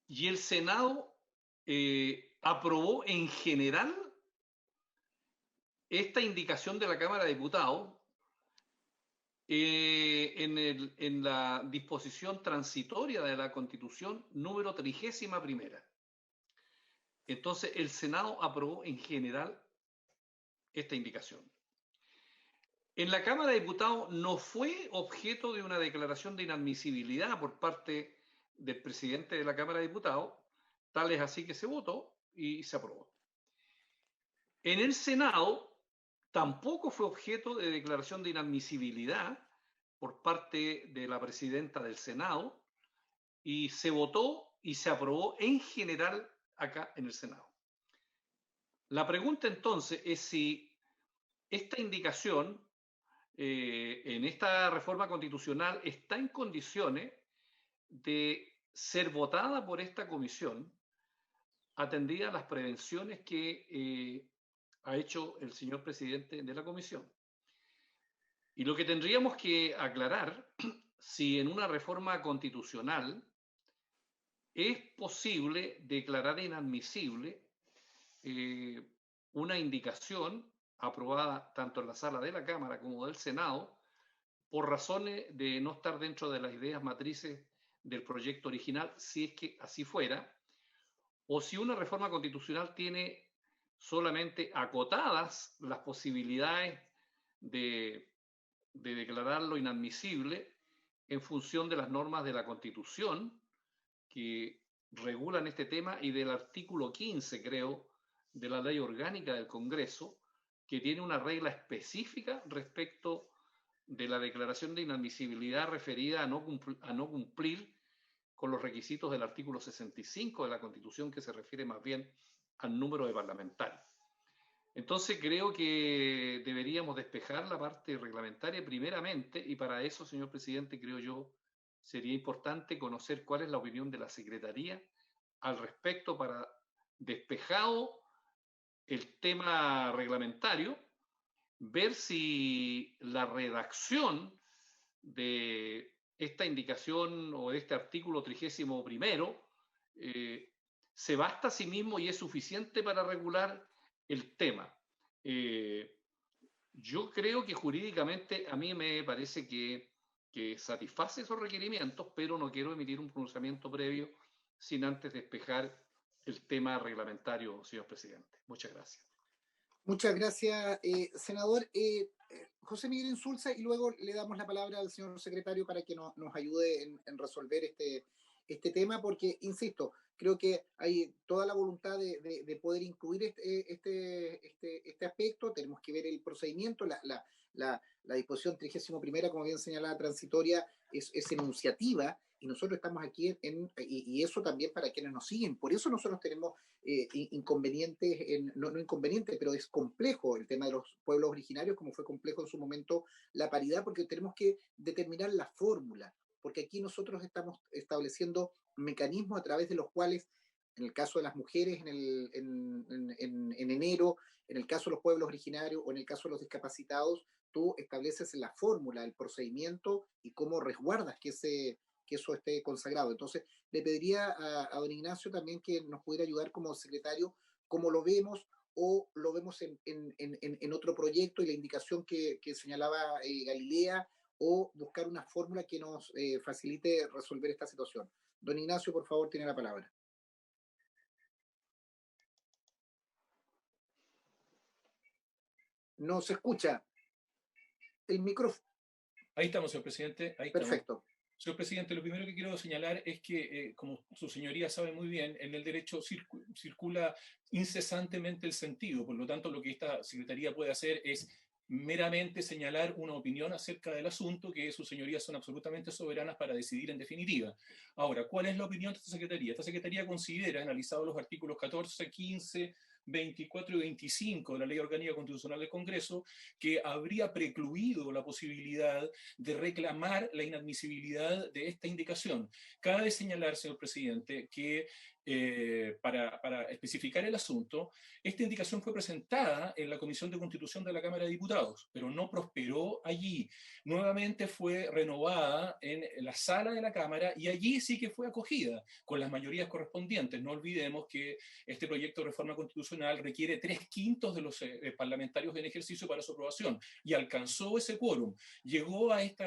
Speaker 3: y el Senado aprobó en general esta indicación de la Cámara de Diputados en la disposición transitoria de la Constitución número 31ª. Entonces, el Senado aprobó en general esta indicación. En la Cámara de Diputados no fue objeto de una declaración de inadmisibilidad por parte del presidente de la Cámara de Diputados, tal es así que se votó y se aprobó. En el Senado tampoco fue objeto de declaración de inadmisibilidad por parte de la presidenta del Senado y se votó y se aprobó en general acá en el Senado. La pregunta entonces es si esta indicación en esta reforma constitucional está en condiciones de ser votada por esta comisión, atendida a las prevenciones que ha hecho el señor presidente de la comisión. Y lo que tendríamos que aclarar, si en una reforma constitucional es posible declarar inadmisible una indicación aprobada tanto en la sala de la Cámara como del Senado por razones de no estar dentro de las ideas matrices del proyecto original, si es que así fuera, o si una reforma constitucional tiene solamente acotadas las posibilidades de declararlo inadmisible en función de las normas de la Constitución que regulan este tema y del artículo 15, creo, de la Ley Orgánica del Congreso, que tiene una regla específica respecto de la declaración de inadmisibilidad referida a no cumplir con los requisitos del artículo 65 de la Constitución, que se refiere más bien al número de parlamentarios. Entonces creo que deberíamos despejar la parte reglamentaria primeramente, y para eso, señor presidente, creo yo, sería importante conocer cuál es la opinión de la Secretaría al respecto para, despejado el tema reglamentario, ver si la redacción de esta indicación o de este artículo 31 se basta a sí mismo y es suficiente para regular el tema. Yo creo que jurídicamente a mí me parece que satisface esos requerimientos, pero no quiero emitir un pronunciamiento previo sin antes despejar el tema reglamentario, señor presidente. Muchas gracias.
Speaker 2: Muchas gracias, senador. José Miguel Insulza, y luego le damos la palabra al señor secretario para que nos ayude en resolver este tema, porque, insisto, creo que hay toda la voluntad de poder incluir este aspecto. Tenemos que ver el procedimiento, la disposición 31ª, como bien señalaba, transitoria, es enunciativa, y nosotros estamos aquí y eso también para quienes nos siguen. Por eso nosotros tenemos inconvenientes, no inconvenientes, pero es complejo el tema de los pueblos originarios, como fue complejo en su momento la paridad, porque tenemos que determinar la fórmula, porque aquí nosotros estamos estableciendo mecanismos a través de los cuales, en el caso de las mujeres en enero, en el caso de los pueblos originarios o en el caso de los discapacitados, tú estableces la fórmula, el procedimiento y cómo resguardas que eso esté consagrado. Entonces, le pediría a don Ignacio también que nos pudiera ayudar como secretario, cómo lo vemos, o lo vemos en otro proyecto, y la indicación que señalaba Galilea, o buscar una fórmula que nos facilite resolver esta situación. Don Ignacio, por favor, tiene la palabra. No se escucha el micrófono.
Speaker 1: Ahí estamos, señor presidente. Ahí estamos.
Speaker 2: Perfecto.
Speaker 1: Señor presidente, lo primero que quiero señalar es que, como su señoría sabe muy bien, en el derecho circula incesantemente el sentido. Por lo tanto, lo que esta secretaría puede hacer es meramente señalar una opinión acerca del asunto, que sus señorías son absolutamente soberanas para decidir en definitiva. Ahora, ¿cuál es la opinión de esta secretaría? Esta secretaría considera, analizado los artículos 14, 15, 24 y 25 de la Ley Orgánica Constitucional del Congreso, que habría precluido la posibilidad de reclamar la inadmisibilidad de esta indicación. Cabe señalar, señor presidente, que para especificar el asunto, esta indicación fue presentada en la Comisión de Constitución de la Cámara de Diputados, pero no prosperó allí. Nuevamente fue renovada en la sala de la Cámara, y allí sí que fue acogida con las mayorías correspondientes. No olvidemos que este proyecto de reforma constitucional requiere 3/5 de los parlamentarios en ejercicio para su aprobación, y alcanzó ese quórum. Llegó a este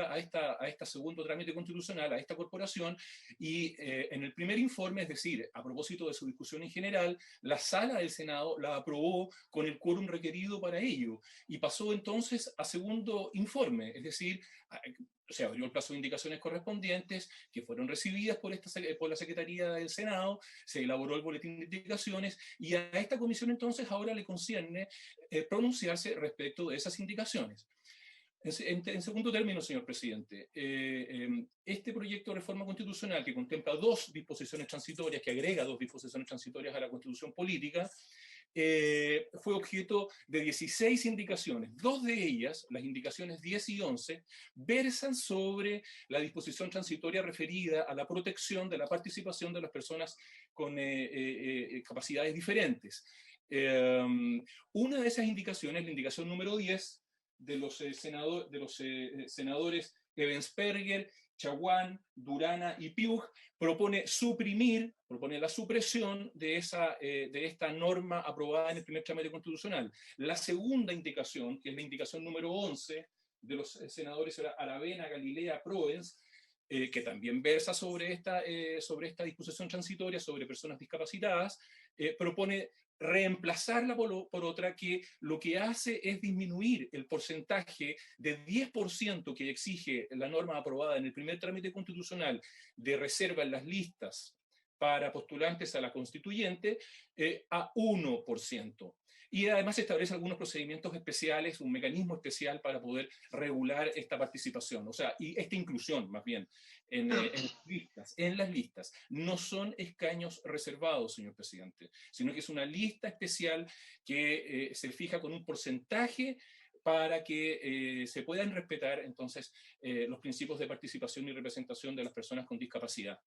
Speaker 1: segundo trámite constitucional, a esta corporación, y en el primer informe, es decir, a propósito de su discusión en general, la sala del Senado la aprobó con el quórum requerido para ello, y pasó entonces a segundo informe, es decir, se abrió el plazo de indicaciones correspondientes, que fueron recibidas por la Secretaría del Senado, se elaboró el boletín de indicaciones, y a esta comisión entonces ahora le concierne pronunciarse respecto de esas indicaciones. En segundo término, señor presidente, este proyecto de reforma constitucional, que contempla 2 disposiciones transitorias, que agrega 2 disposiciones transitorias a la Constitución política, fue objeto de 16 indicaciones. 2 de ellas, las indicaciones 10 y 11, versan sobre la disposición transitoria referida a la protección de la participación de las personas con capacidades diferentes. Una de esas indicaciones, la indicación número 10, de los senadores Ebensperger, Chaguán, Durana y Piuj, propone la supresión de esta norma aprobada en el primer trámite constitucional. La segunda indicación, que es la indicación número 11, de los senadores Aravena, Galilea, Proens, que también versa sobre esta disposición transitoria sobre personas discapacitadas, propone reemplazarla por otra que lo que hace es disminuir el porcentaje de 10% que exige la norma aprobada en el primer trámite constitucional de reserva en las listas para postulantes a la constituyente a 1%. Y además establece algunos procedimientos especiales, un mecanismo especial para poder regular esta participación, o sea, y esta inclusión más bien en las listas. No son escaños reservados, señor presidente, sino que es una lista especial que se fija con un porcentaje para que se puedan respetar entonces los principios de participación y representación de las personas con discapacidad.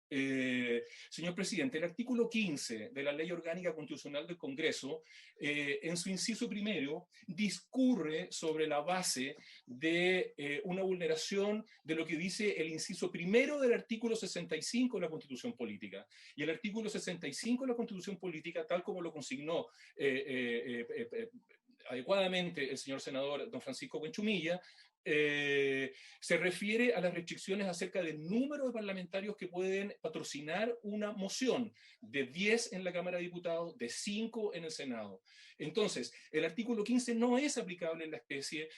Speaker 1: Señor presidente, el artículo 15 de la Ley Orgánica Constitucional del Congreso, en su inciso primero, discurre sobre la base de una vulneración de lo que dice el inciso primero del artículo 65 de la Constitución Política. Y el artículo 65 de la Constitución Política, tal como lo consignó adecuadamente el señor senador don Francisco Buenchumilla, se refiere a las restricciones acerca del número de parlamentarios que pueden patrocinar una moción, de 10 en la Cámara de Diputados, de 5 en el Senado. Entonces, el artículo 15 no es aplicable en la especie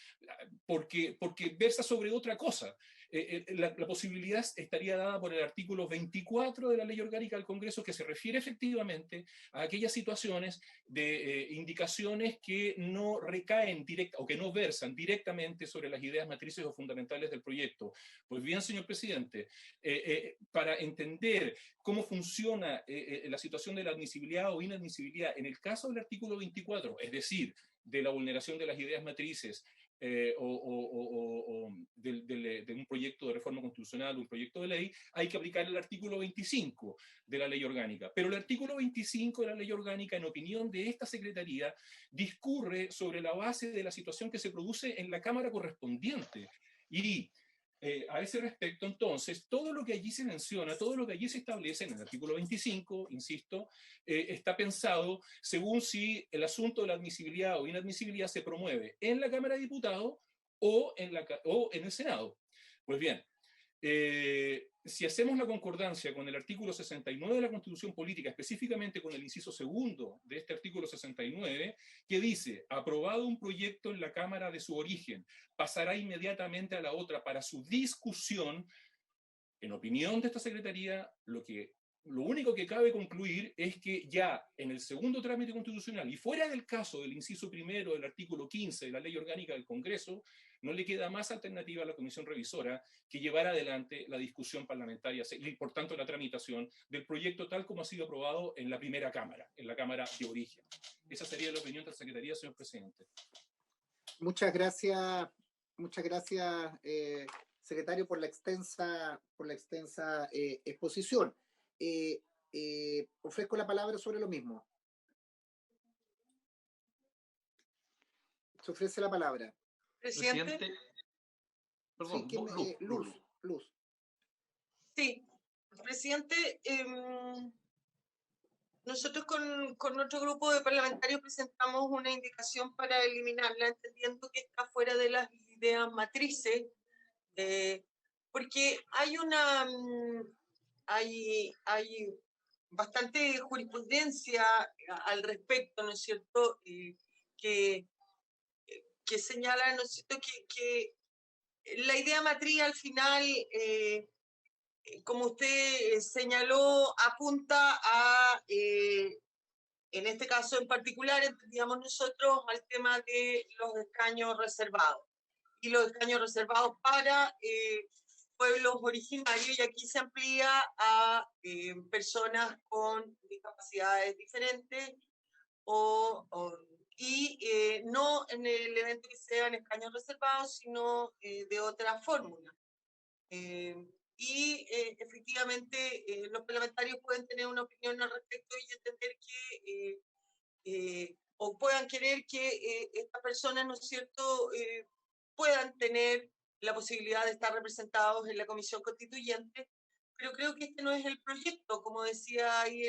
Speaker 1: porque versa sobre otra cosa. La posibilidad estaría dada por el artículo 24 de la Ley Orgánica del Congreso, que se refiere efectivamente a aquellas situaciones de indicaciones que no recaen o que no versan directamente sobre las ideas matrices o fundamentales del proyecto. Pues bien, señor presidente, para entender cómo funciona la situación de la admisibilidad o inadmisibilidad en el caso del artículo 24, es decir, de la vulneración de las ideas matrices de un proyecto de reforma constitucional, un proyecto de ley, hay que aplicar el artículo 25 de la ley orgánica. Pero el artículo 25 de la ley orgánica, en opinión de esta Secretaría, discurre sobre la base de la situación que se produce en la Cámara correspondiente. Y a ese respecto, entonces, todo lo que allí se menciona, todo lo que allí se establece en el artículo 25, insisto, está pensado según si el asunto de la admisibilidad o inadmisibilidad se promueve en la Cámara de Diputados o en el Senado. Pues bien, si hacemos la concordancia con el artículo 69 de la Constitución Política, específicamente con el inciso segundo de este artículo 69, que dice, aprobado un proyecto en la Cámara de su origen, pasará inmediatamente a la otra para su discusión, en opinión de esta Secretaría, lo único que cabe concluir es que ya en el segundo trámite constitucional y fuera del caso del inciso primero del artículo 15 de la Ley Orgánica del Congreso, no le queda más alternativa a la Comisión Revisora que llevar adelante la discusión parlamentaria y, por tanto, la tramitación del proyecto tal como ha sido aprobado en la primera Cámara, en la Cámara de origen. Esa sería la opinión de la Secretaría, señor presidente.
Speaker 2: Muchas gracias, secretario, por la extensa exposición. Ofrezco la palabra sobre lo mismo. Se ofrece la palabra.
Speaker 3: Presidente. Perdón,
Speaker 2: sí, Luz.
Speaker 11: Sí, presidente, nosotros con nuestro grupo de parlamentarios presentamos una indicación para eliminarla, entendiendo que está fuera de las ideas matrices, porque hay bastante jurisprudencia al respecto, ¿no es cierto?, que señala, ¿no es cierto?, que la idea matriz al final, como usted señaló, apunta a, en este caso en particular, entendíamos nosotros, al tema de los escaños reservados. Y los escaños reservados para pueblos originarios, y aquí se amplía a personas con discapacidades diferentes y no en el evento que sean escaños reservados, sino de otra fórmula. Efectivamente, los parlamentarios pueden tener una opinión al respecto y entender que, o puedan querer que estas personas, ¿no es cierto?, puedan tener la posibilidad de estar representados en la Comisión Constituyente, pero creo que este no es el proyecto, como decía ahí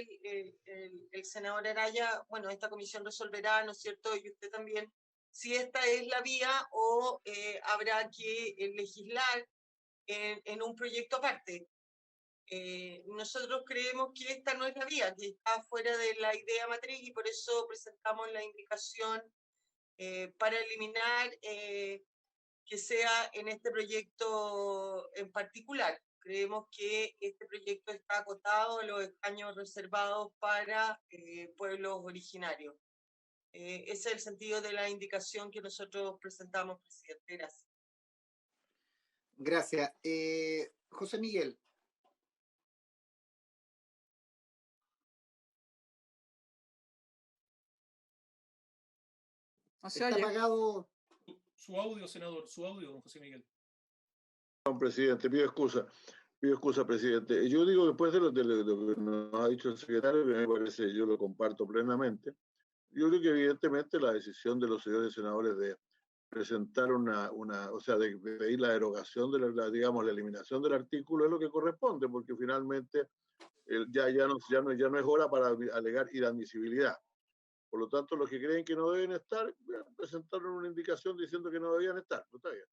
Speaker 11: el senador Araya. Bueno, esta comisión resolverá, ¿no es cierto?, y usted también, si esta es la vía o habrá que legislar en un proyecto aparte. Nosotros creemos que esta no es la vía, que está fuera de la idea matriz, y por eso presentamos la indicación para eliminar que sea en este proyecto en particular. Creemos que este proyecto está acotado a los escaños reservados para pueblos originarios. Ese es el sentido de la indicación que nosotros presentamos, presidente. Gracias.
Speaker 2: Gracias. José Miguel.
Speaker 1: Está apagado su audio, senador, su audio, don José Miguel.
Speaker 7: Don presidente, pido excusa. Pido excusa, presidente. Yo digo, después de lo que nos ha dicho el secretario, que me parece, yo lo comparto plenamente, yo creo que evidentemente la decisión de los señores senadores de presentar o sea, de pedir la derogación de digamos, la eliminación del artículo es lo que corresponde, porque finalmente ya no es hora para alegar inadmisibilidad. Por lo tanto, los que creen que no deben estar, presentaron una indicación diciendo que no debían estar. No está bien.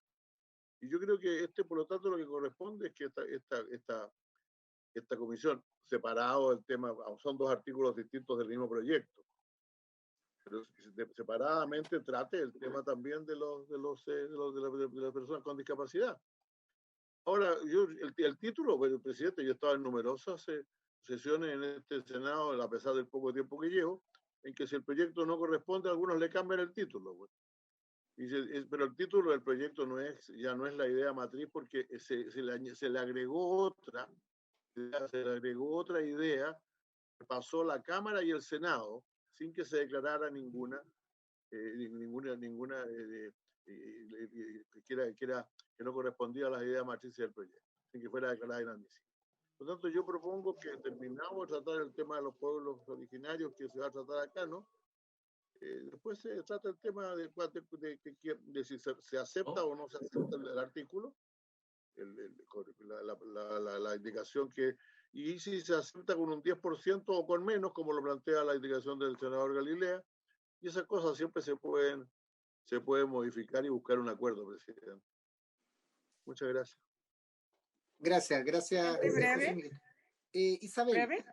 Speaker 7: Y yo creo que por lo tanto, lo que corresponde es que esta comisión, separado del tema, son dos artículos distintos del mismo proyecto, pero separadamente trate el tema también de las personas con discapacidad. Ahora, el título, bueno, presidente, yo estaba en numerosas sesiones en este Senado, a pesar del poco tiempo que llevo, en que si el proyecto no corresponde, algunos le cambian el título. Pues. Pero el título del proyecto ya no es la idea matriz, porque se le agregó otra idea, pasó la Cámara y el Senado sin que se declarara ninguna que no correspondía a las ideas matrices del proyecto, sin que fuera declarada inadmisible. Por lo tanto, yo propongo que terminamos de tratar el tema de los pueblos originarios que se va a tratar acá, ¿no? Después se trata el tema de si se acepta o no se acepta el artículo, la indicación y si se acepta con un 10% o con menos, como lo plantea la indicación del senador Galilea, y esas cosas siempre se pueden modificar y buscar un acuerdo, presidente. Muchas gracias.
Speaker 2: Gracias.
Speaker 8: ¿Breve?
Speaker 2: Isabel.
Speaker 8: ¿Breve?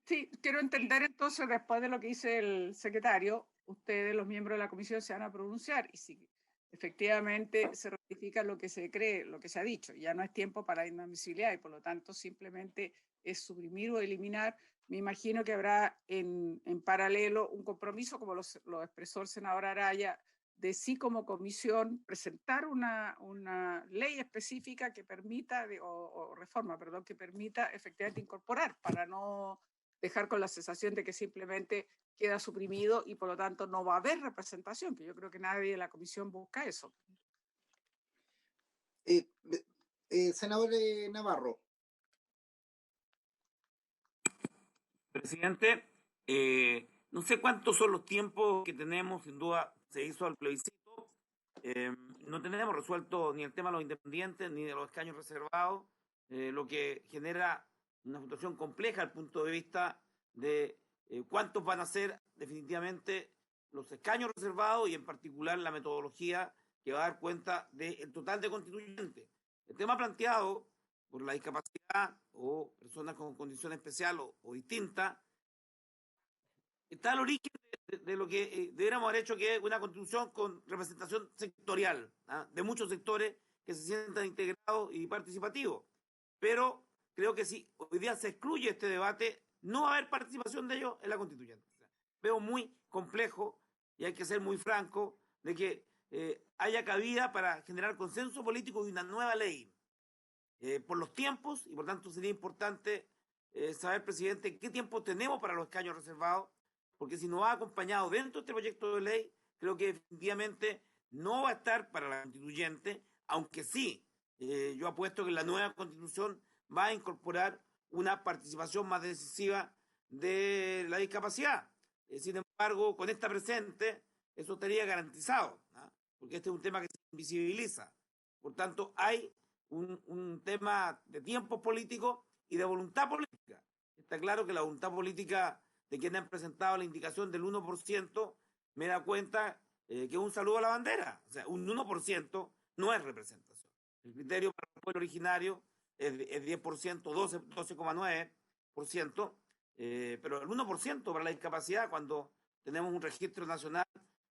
Speaker 8: Sí, quiero entender entonces, después de lo que dice el secretario, ustedes, los miembros de la comisión, se van a pronunciar y si efectivamente se ratifica lo que se cree, lo que se ha dicho. Ya no es tiempo para inadmisibilidad y por lo tanto simplemente es suprimir o eliminar. Me imagino que habrá en paralelo un compromiso, como lo expresó el senador Araya, de sí como comisión presentar una ley específica que permita, o reforma, perdón, que permita efectivamente incorporar para no dejar con la sensación de que simplemente queda suprimido y por lo tanto no va a haber representación, que yo creo que nadie de la comisión busca eso.
Speaker 2: Senador Navarro.
Speaker 12: Presidente, no sé cuántos son los tiempos que tenemos, sin duda se hizo el plebiscito, no tenemos resuelto ni el tema de los independientes ni de los escaños reservados, lo que genera una situación compleja desde el punto de vista de cuántos van a ser definitivamente los escaños reservados y en particular la metodología que va a dar cuenta del total de constituyentes. El tema planteado por la discapacidad o personas con condición especial o distinta está al origen de lo que deberíamos haber hecho, que es una constitución con representación sectorial, de muchos sectores que se sientan integrados y participativos. Pero creo que si hoy día se excluye este debate, no va a haber participación de ellos en la constituyente. Veo muy complejo, y hay que ser muy franco, de que haya cabida para generar consenso político de una nueva ley. Por los tiempos, y por tanto sería importante saber, presidente, qué tiempo tenemos para los escaños reservados, porque si no va acompañado dentro de este proyecto de ley, creo que definitivamente no va a estar para la constituyente, aunque sí, yo apuesto que la nueva constitución va a incorporar una participación más decisiva de la discapacidad. Sin embargo, con esta presente, eso estaría garantizado, ¿no? Porque este es un tema que se invisibiliza. Por tanto, hay un tema de tiempos políticos y de voluntad política. Está claro que la voluntad política de quienes han presentado la indicación del 1% me da cuenta que es un saludo a la bandera. O sea, un 1% no es representación. El criterio para el pueblo originario es 10%, 12,9%, pero el 1% para la discapacidad, cuando tenemos un registro nacional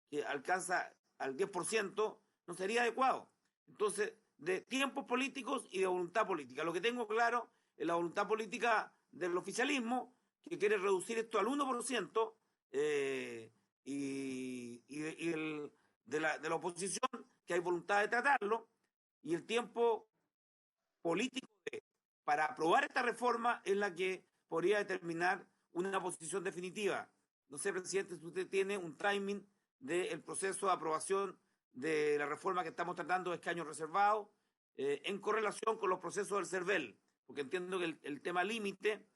Speaker 12: que alcanza al 10%, no sería adecuado. Entonces, de tiempos políticos y de voluntad política. Lo que tengo claro es la voluntad política del oficialismo, que quiere reducir esto al 1%, de la oposición, que hay voluntad de tratarlo, y el tiempo político para aprobar esta reforma es la que podría determinar una posición definitiva. No sé, presidente, si usted tiene un timing del proceso de aprobación de la reforma que estamos tratando de escaños reservados, en correlación con los procesos del CERVEL, porque entiendo que el tema límite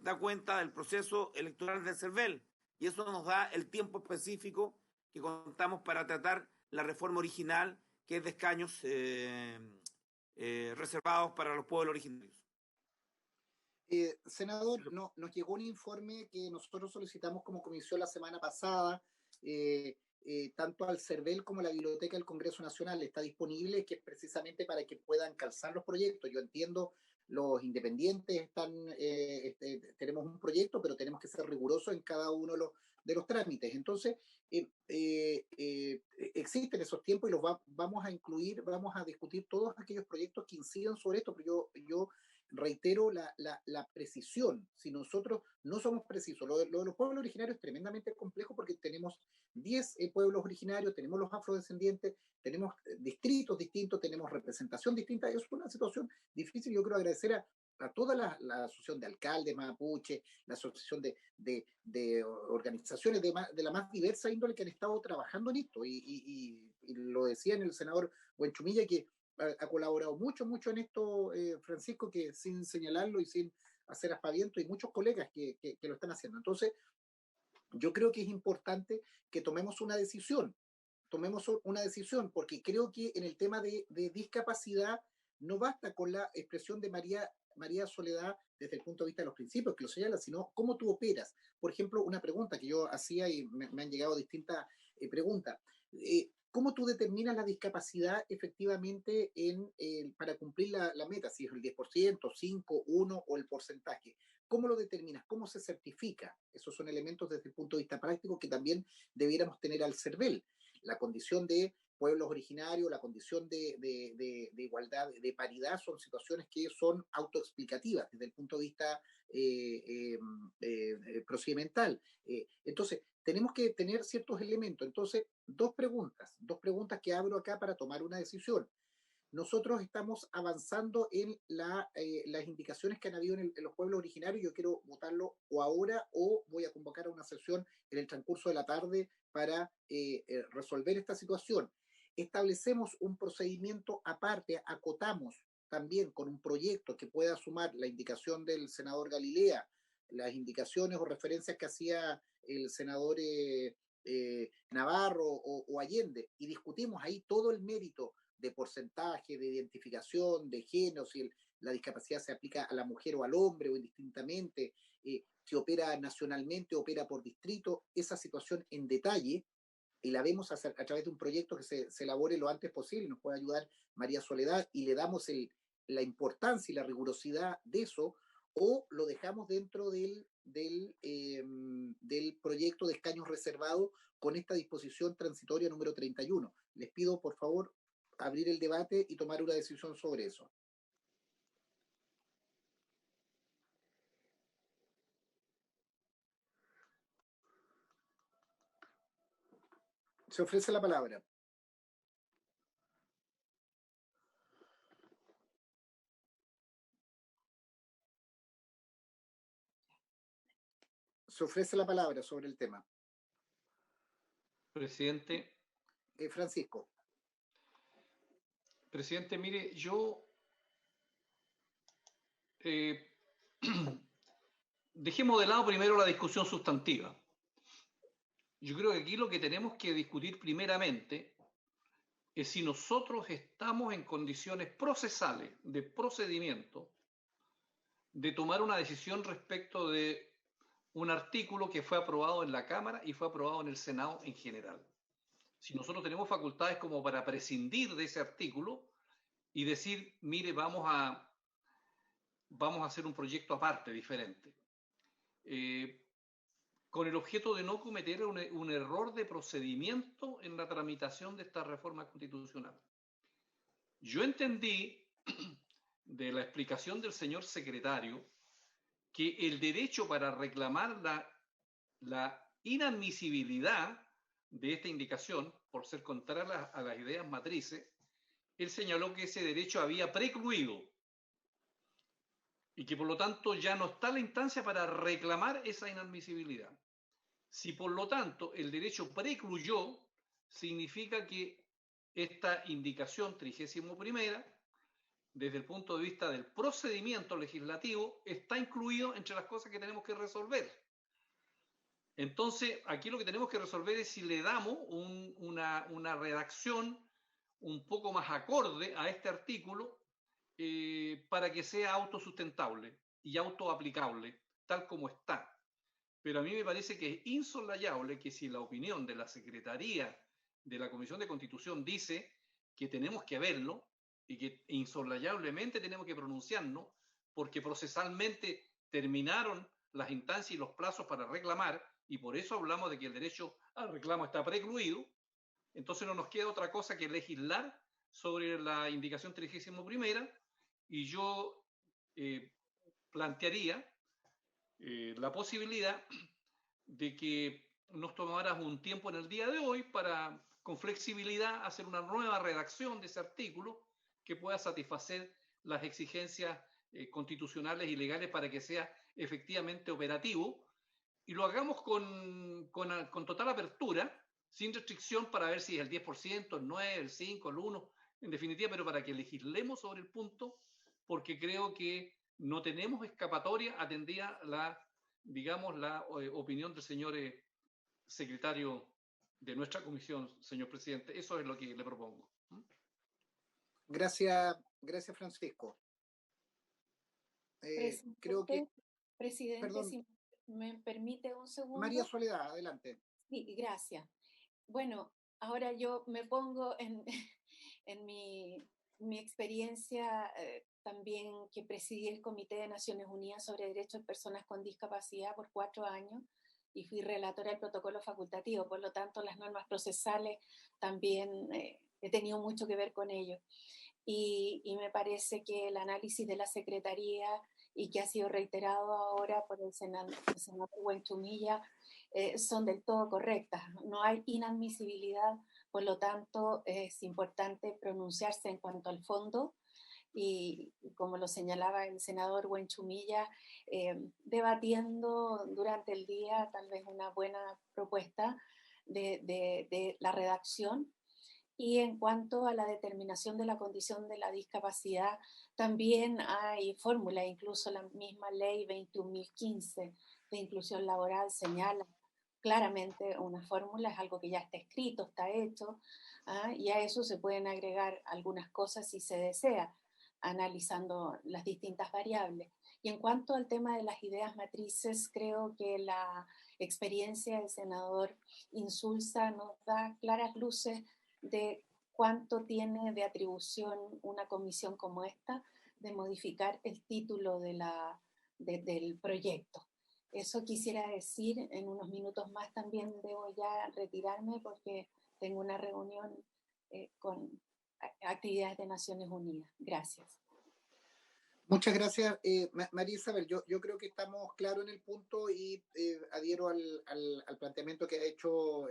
Speaker 12: da cuenta del proceso electoral del CERVEL, y eso nos da el tiempo específico que contamos para tratar la reforma original, que es de escaños reservados para los pueblos originarios.
Speaker 2: Senador, nos llegó un informe que nosotros solicitamos como comisión la semana pasada, tanto al CERVEL como a la Biblioteca del Congreso Nacional. Está disponible, que es precisamente para que puedan calzar los proyectos. Yo entiendo, los independientes tenemos un proyecto, pero tenemos que ser rigurosos en cada uno de los trámites. Entonces, existen esos tiempos y los vamos a incluir, vamos a discutir todos aquellos proyectos que incidan sobre esto, pero yo reitero la precisión. Si nosotros no somos precisos, lo de los pueblos originarios es tremendamente complejo, porque tenemos 10 pueblos originarios, tenemos los afrodescendientes, tenemos distritos distintos, tenemos representación distinta. Es una situación difícil. Yo quiero agradecer a toda la asociación de alcaldes mapuche, la asociación de organizaciones de la más diversa índole que han estado trabajando en esto, y lo decía el senador Buenchumilla, que ha colaborado mucho en esto, Francisco, que sin señalarlo y sin hacer aspaviento, y muchos colegas que lo están haciendo. Entonces, yo creo que es importante que tomemos una decisión, porque creo que en el tema de discapacidad no basta con la expresión de María Soledad desde el punto de vista de los principios, que lo señala, sino cómo tú operas. Por ejemplo, una pregunta que yo hacía, y me han llegado distintas preguntas. ¿Cómo tú determinas la discapacidad efectivamente para cumplir la meta? Si es el 10%, 5, 1 o el porcentaje. ¿Cómo lo determinas? ¿Cómo se certifica? Esos son elementos desde el punto de vista práctico que también debiéramos tener al CERVEL. La condición de pueblos originarios, la condición de igualdad, de paridad, son situaciones que son autoexplicativas desde el punto de vista procedimental. Entonces, tenemos que tener ciertos elementos. Entonces, dos preguntas que abro acá para tomar una decisión. Nosotros estamos avanzando en las indicaciones que han habido en los pueblos originarios. Yo quiero votarlo o ahora, o voy a convocar a una sesión en el transcurso de la tarde para resolver esta situación. Establecemos un procedimiento aparte, acotamos también con un proyecto que pueda sumar la indicación del senador Galilea, las indicaciones o referencias que hacía el senador Navarro o Allende, y discutimos ahí todo el mérito de porcentaje, de identificación, de género, si la discapacidad se aplica a la mujer o al hombre o indistintamente, si opera nacionalmente, opera por distrito, esa situación en detalle, y la vemos a través de un proyecto que se elabore lo antes posible. Nos puede ayudar María Soledad y le damos la importancia y la rigurosidad de eso, o lo dejamos dentro del proyecto de escaños reservados con esta disposición transitoria número 31. Les pido, por favor, abrir el debate y tomar una decisión sobre eso. Se ofrece la palabra. Se ofrece la palabra sobre el tema.
Speaker 3: Presidente.
Speaker 2: Francisco.
Speaker 3: Presidente, mire, yo dejemos de lado primero la discusión sustantiva. Yo creo que aquí lo que tenemos que discutir primeramente es si nosotros estamos en condiciones procesales, de procedimiento, de tomar una decisión respecto de un artículo que fue aprobado en la Cámara y fue aprobado en el Senado en general. Si nosotros tenemos facultades como para prescindir de ese artículo y decir, mire, vamos a hacer un proyecto aparte, diferente, con el objeto de no cometer un error de procedimiento en la tramitación de esta reforma constitucional. Yo entendí de la explicación del señor secretario que el derecho para reclamar la inadmisibilidad de esta indicación, por ser contraria a las ideas matrices, él señaló que ese derecho había precluido y que por lo tanto ya no está la instancia para reclamar esa inadmisibilidad. Si por lo tanto el derecho precluyó, significa que esta indicación 31ª desde el punto de vista del procedimiento legislativo, está incluido entre las cosas que tenemos que resolver. Entonces, aquí lo que tenemos que resolver es si le damos una redacción un poco más acorde a este artículo para que sea autosustentable y autoaplicable, tal como está. Pero a mí me parece que es insoslayable que si la opinión de la Secretaría de la Comisión de Constitución dice que tenemos que verlo y que insoslayablemente tenemos que pronunciarnos porque procesalmente terminaron las instancias y los plazos para reclamar, y por eso hablamos de que el derecho al reclamo está precluido, entonces no nos queda otra cosa que legislar sobre la indicación 31ª, y yo plantearía la posibilidad de que nos tomáramos un tiempo en el día de hoy para, con flexibilidad, hacer una nueva redacción de ese artículo que pueda satisfacer las exigencias constitucionales y legales para que sea efectivamente operativo, y lo hagamos con total apertura, sin restricción, para ver si es el 10%, el 9%, el 5%, el 1%, en definitiva, pero para que legislemos sobre el punto, porque creo que no tenemos escapatoria atendida la opinión del señor secretario de nuestra comisión, señor presidente. Eso es lo que le propongo.
Speaker 2: Gracias, Francisco. Creo que...
Speaker 6: Presidente,
Speaker 2: perdón,
Speaker 6: si me permite un segundo.
Speaker 2: María Soledad, adelante.
Speaker 6: Sí, gracias. Bueno, ahora yo me pongo en mi experiencia también, que presidí el Comité de Naciones Unidas sobre Derechos de Personas con Discapacidad por 4 años y fui relatora del protocolo facultativo. Por lo tanto, las normas procesales también he tenido mucho que ver con ello. Y me parece que el análisis de la Secretaría, y que ha sido reiterado ahora por el senador Huenchumilla, son del todo correctas. No hay inadmisibilidad, por lo tanto es importante pronunciarse en cuanto al fondo, y como lo señalaba el senador Huenchumilla, debatiendo durante el día tal vez una buena propuesta de la redacción. Y en cuanto a la determinación de la condición de la discapacidad, también hay fórmulas, incluso la misma ley 21.015 de inclusión laboral señala claramente una fórmula, es algo que ya está escrito, está hecho, y a eso se pueden agregar algunas cosas si se desea, analizando las distintas variables. Y en cuanto al tema de las ideas matrices, creo que la experiencia del senador Insulza nos da claras luces de cuánto tiene de atribución una comisión como esta de modificar el título del proyecto. Eso quisiera decir. En unos minutos más también debo ya retirarme porque tengo una reunión con actividades de Naciones Unidas. Gracias.
Speaker 2: Muchas gracias, María Isabel. Yo creo que estamos claros en el punto y adhiero al planteamiento que ha hecho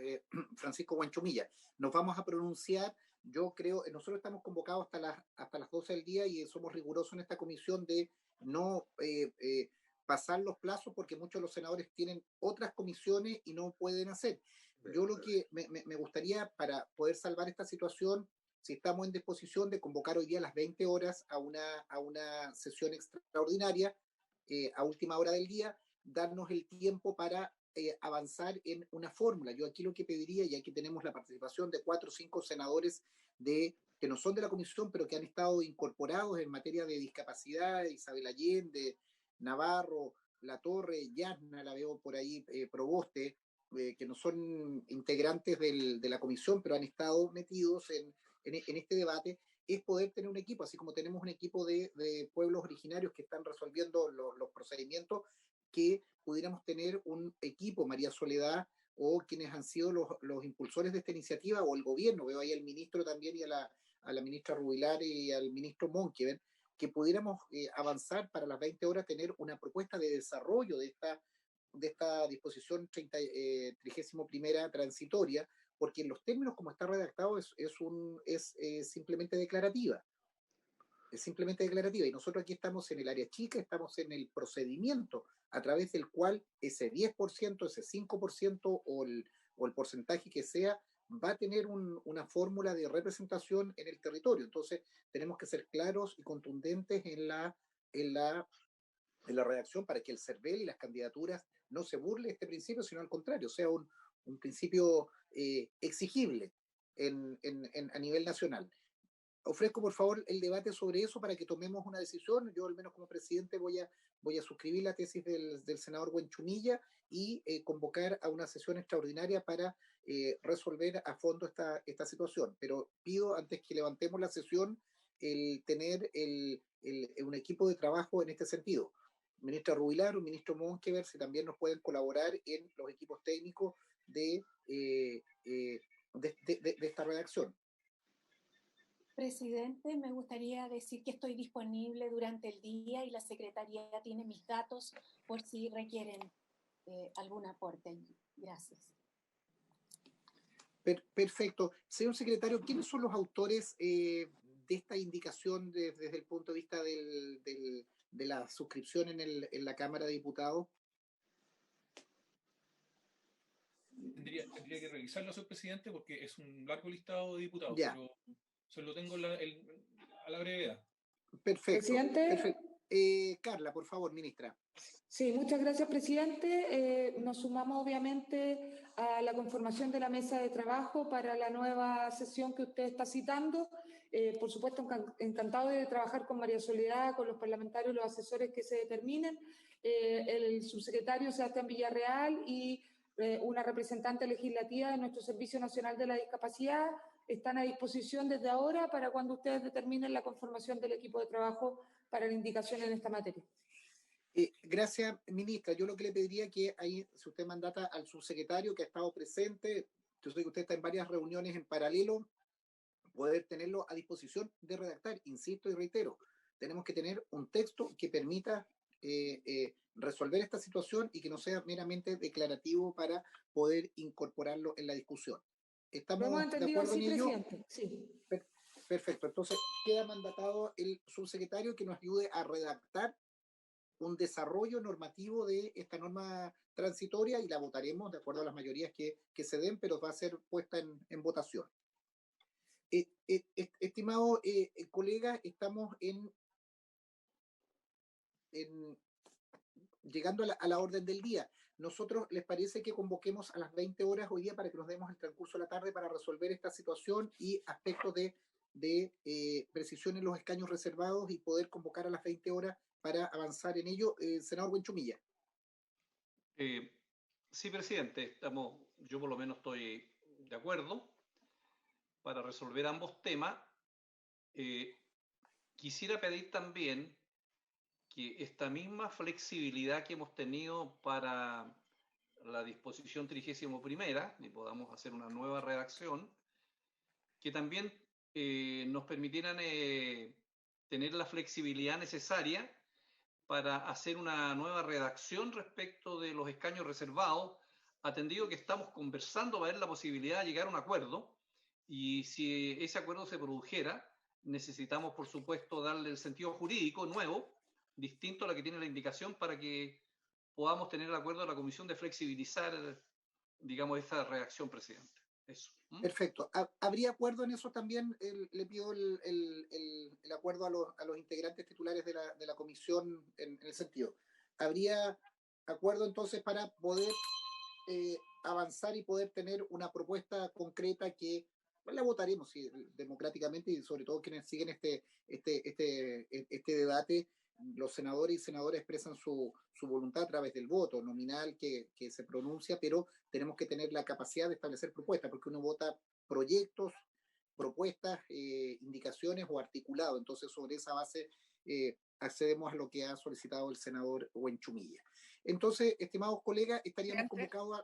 Speaker 2: Francisco Huenchumilla. Nos vamos a pronunciar. Yo creo, nosotros estamos convocados hasta las 12 del día y somos rigurosos en esta comisión de no pasar los plazos porque muchos de los senadores tienen otras comisiones y no pueden hacer. Yo lo que me gustaría, para poder salvar esta situación, si estamos en disposición de convocar hoy día a las 20 horas a una sesión extraordinaria, a última hora del día, darnos el tiempo para avanzar en una fórmula. Yo aquí lo que pediría, y aquí tenemos la participación de 4 o 5 senadores que no son de la comisión, pero que han estado incorporados en materia de discapacidad: Isabel Allende, Navarro, Latorre, Yasna, la veo por ahí, Proboste, que no son integrantes de la comisión, pero han estado metidos en este debate, es poder tener un equipo, así como tenemos un equipo de pueblos originarios que están resolviendo los procedimientos, que pudiéramos tener un equipo, María Soledad, o quienes han sido los impulsores de esta iniciativa, o el gobierno. Veo ahí al ministro también, y a la ministra Rubilar y al ministro Monkever, que pudiéramos avanzar para las 20 horas, tener una propuesta de desarrollo de esta disposición 31ª transitoria, porque en los términos como está redactado es simplemente declarativa. Es simplemente declarativa, y nosotros aquí estamos en el área chica, estamos en el procedimiento a través del cual ese 10%, ese 5% o el porcentaje que sea, va a tener una fórmula de representación en el territorio. Entonces, tenemos que ser claros y contundentes en la redacción para que el CERVEL y las candidaturas no se burle de este principio, sino al contrario, sea un principio exigible a nivel nacional. Ofrezco, por favor, el debate sobre eso para que tomemos una decisión. Yo, al menos como presidente, voy a suscribir la tesis del senador Buenchumilla y convocar a una sesión extraordinaria para resolver a fondo esta situación. Pero pido, antes que levantemos la sesión, el tener un equipo de trabajo en este sentido. Ministra Rubilar o ministro Monkever, si también nos pueden colaborar en los equipos técnicos de esta redacción.
Speaker 6: Presidente, me gustaría decir que estoy disponible durante el día y la Secretaría tiene mis datos por si requieren algún aporte. Gracias.
Speaker 2: Perfecto. Señor secretario, ¿quiénes son los autores de esta indicación desde el punto de vista de la suscripción en la Cámara de Diputados?
Speaker 1: Tendría que revisarlo, señor presidente, porque es un largo listado de diputados,
Speaker 2: Ya.
Speaker 1: pero se lo tengo a la brevedad.
Speaker 2: Perfecto.
Speaker 5: Presidente.
Speaker 2: Perfecto. Carla, por favor, ministra.
Speaker 5: Sí, muchas gracias, presidente. Nos sumamos, obviamente, a la conformación de la mesa de trabajo para la nueva sesión que usted está citando. Por supuesto, encantado de trabajar con María Soledad, con los parlamentarios, los asesores que se determinen, el subsecretario Sebastián Villarreal y una representante legislativa de nuestro Servicio Nacional de la Discapacidad. Están a disposición desde ahora para cuando ustedes determinen la conformación del equipo de trabajo para la indicación en esta materia.
Speaker 2: Gracias, ministra. Yo lo que le pediría que ahí, si usted mandata al subsecretario que ha estado presente, yo sé que usted está en varias reuniones en paralelo, poder tenerlo a disposición de redactar. Insisto y reitero, tenemos que tener un texto que permita resolver esta situación y que no sea meramente declarativo para poder incorporarlo en la discusión. ¿Estamos de acuerdo en ello?
Speaker 5: Presidente. Sí.
Speaker 2: Perfecto. Entonces, queda mandatado el subsecretario que nos ayude a redactar un desarrollo normativo de esta norma transitoria y la votaremos de acuerdo a las mayorías que se den, pero va a ser puesta en votación. Estimado colega, estamos llegando a la orden del día. ¿Nosotros les parece que convoquemos a las 20 horas hoy día para que nos demos el transcurso de la tarde para resolver esta situación y aspectos de precisión en los escaños reservados y poder convocar a las 20 horas para avanzar en ello? Senador Buenchumilla.
Speaker 3: Sí, presidente, yo por lo menos estoy de acuerdo para resolver ambos temas. Quisiera pedir también que esta misma flexibilidad que hemos tenido para la disposición 31ª, y podamos hacer una nueva redacción, que también nos permitieran tener la flexibilidad necesaria para hacer una nueva redacción respecto de los escaños reservados, atendido que estamos conversando para ver la posibilidad de llegar a un acuerdo, y si ese acuerdo se produjera, necesitamos, por supuesto, darle el sentido jurídico nuevo, distinto a la que tiene la indicación, para que podamos tener el acuerdo de la Comisión de flexibilizar, digamos, esta redacción, presidente. Eso.
Speaker 2: Perfecto. ¿Habría acuerdo en eso también? Le pido el acuerdo a los integrantes titulares de la comisión en el sentido. ¿Habría acuerdo entonces para poder avanzar y poder tener una propuesta concreta que la votaremos democráticamente y sobre todo quienes siguen este debate? Los senadores y senadoras expresan su voluntad a través del voto nominal que se pronuncia, pero tenemos que tener la capacidad de establecer propuestas, porque uno vota proyectos, propuestas, indicaciones o articulado. Entonces, sobre esa base accedemos a lo que ha solicitado el senador Buenchumilla. Entonces, estimados colegas, estaríamos convocados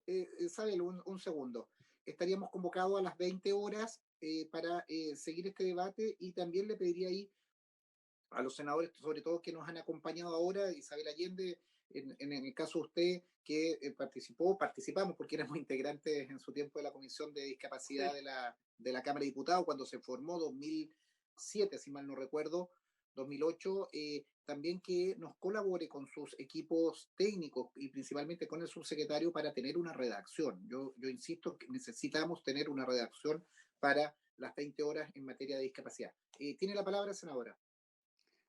Speaker 2: Isabel, un segundo. Estaríamos convocados a las 20 horas para seguir este debate, y también le pediría ahí a los senadores, sobre todo que nos han acompañado ahora, Isabel Allende, en el caso de usted, que participamos porque éramos integrantes en su tiempo de la Comisión de Discapacidad de la Cámara de Diputados, cuando se formó, 2007, si mal no recuerdo, 2008, también que nos colabore con sus equipos técnicos y principalmente con el subsecretario para tener una redacción. Yo insisto que necesitamos tener una redacción para las 20 horas en materia de discapacidad. Tiene la palabra, senadora.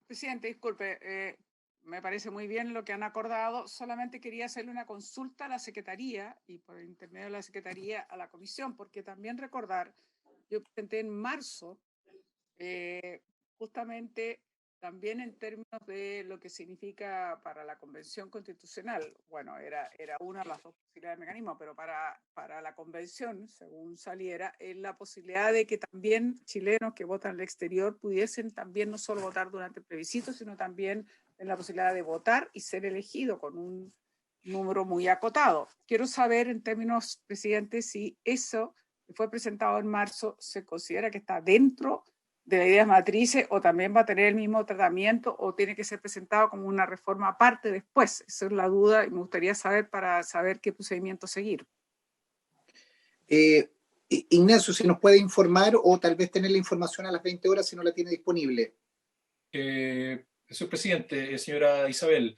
Speaker 8: Presidente, disculpe, me parece muy bien lo que han acordado. Solamente quería hacerle una consulta a la Secretaría y por intermedio de la Secretaría a la Comisión, porque también recordar, yo presenté en marzo, justamente también en términos de lo que significa para la Convención Constitucional. Bueno, era una de las dos posibilidades de mecanismo, pero para la Convención, según saliera, es la posibilidad de que también chilenos que votan al exterior pudiesen también no solo votar durante el plebiscito, sino también en la posibilidad de votar y ser elegido con un número muy acotado. Quiero saber, en términos, presidente, si eso que fue presentado en marzo se considera que está dentro de las ideas matrices o también va a tener el mismo tratamiento o tiene que ser presentado como una reforma aparte después. Esa es la duda y me gustaría saber para saber qué procedimiento seguir.
Speaker 2: Ignacio, si nos puede informar o tal vez tener la información a las 20 horas si no la tiene disponible.
Speaker 1: Señor presidente, señora Isabel,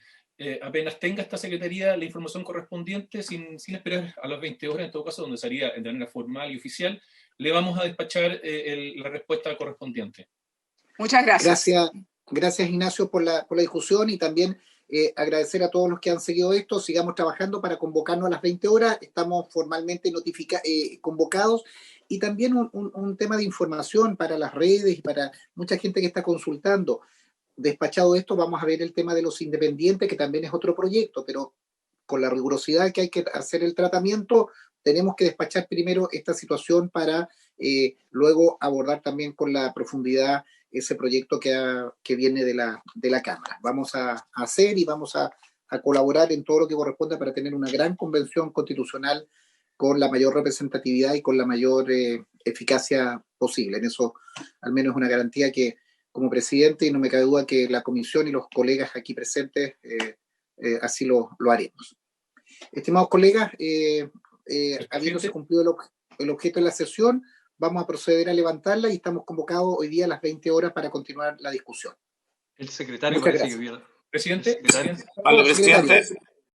Speaker 1: apenas tenga esta secretaría la información correspondiente, sin esperar a las 20 horas, en todo caso, donde sería de manera formal y oficial, le vamos a despachar la respuesta correspondiente.
Speaker 8: Muchas gracias.
Speaker 2: Gracias Ignacio por la discusión y también agradecer a todos los que han seguido esto. Sigamos trabajando para convocarnos a las 20 horas. Estamos formalmente convocados y también un tema de información para las redes y para mucha gente que está consultando. Despachado esto, vamos a ver el tema de los independientes, que también es otro proyecto, pero con la rigurosidad que hay que hacer el tratamiento, tenemos que despachar primero esta situación para luego abordar también con la profundidad ese proyecto que viene de la Cámara. Vamos a hacer y vamos a colaborar en todo lo que corresponda para tener una gran convención constitucional con la mayor representatividad y con la mayor eficacia posible. En eso, al menos, es una garantía que, como presidente, y no me cabe duda que la comisión y los colegas aquí presentes así lo haremos. Estimados colegas, habiéndose cumplido el objeto de la sesión, vamos a proceder a levantarla y estamos convocados hoy día a las 20 horas para continuar la discusión.
Speaker 3: El secretario
Speaker 2: Muchas
Speaker 3: parece
Speaker 2: gracias.
Speaker 3: que...
Speaker 1: Presidente.
Speaker 12: Presidente.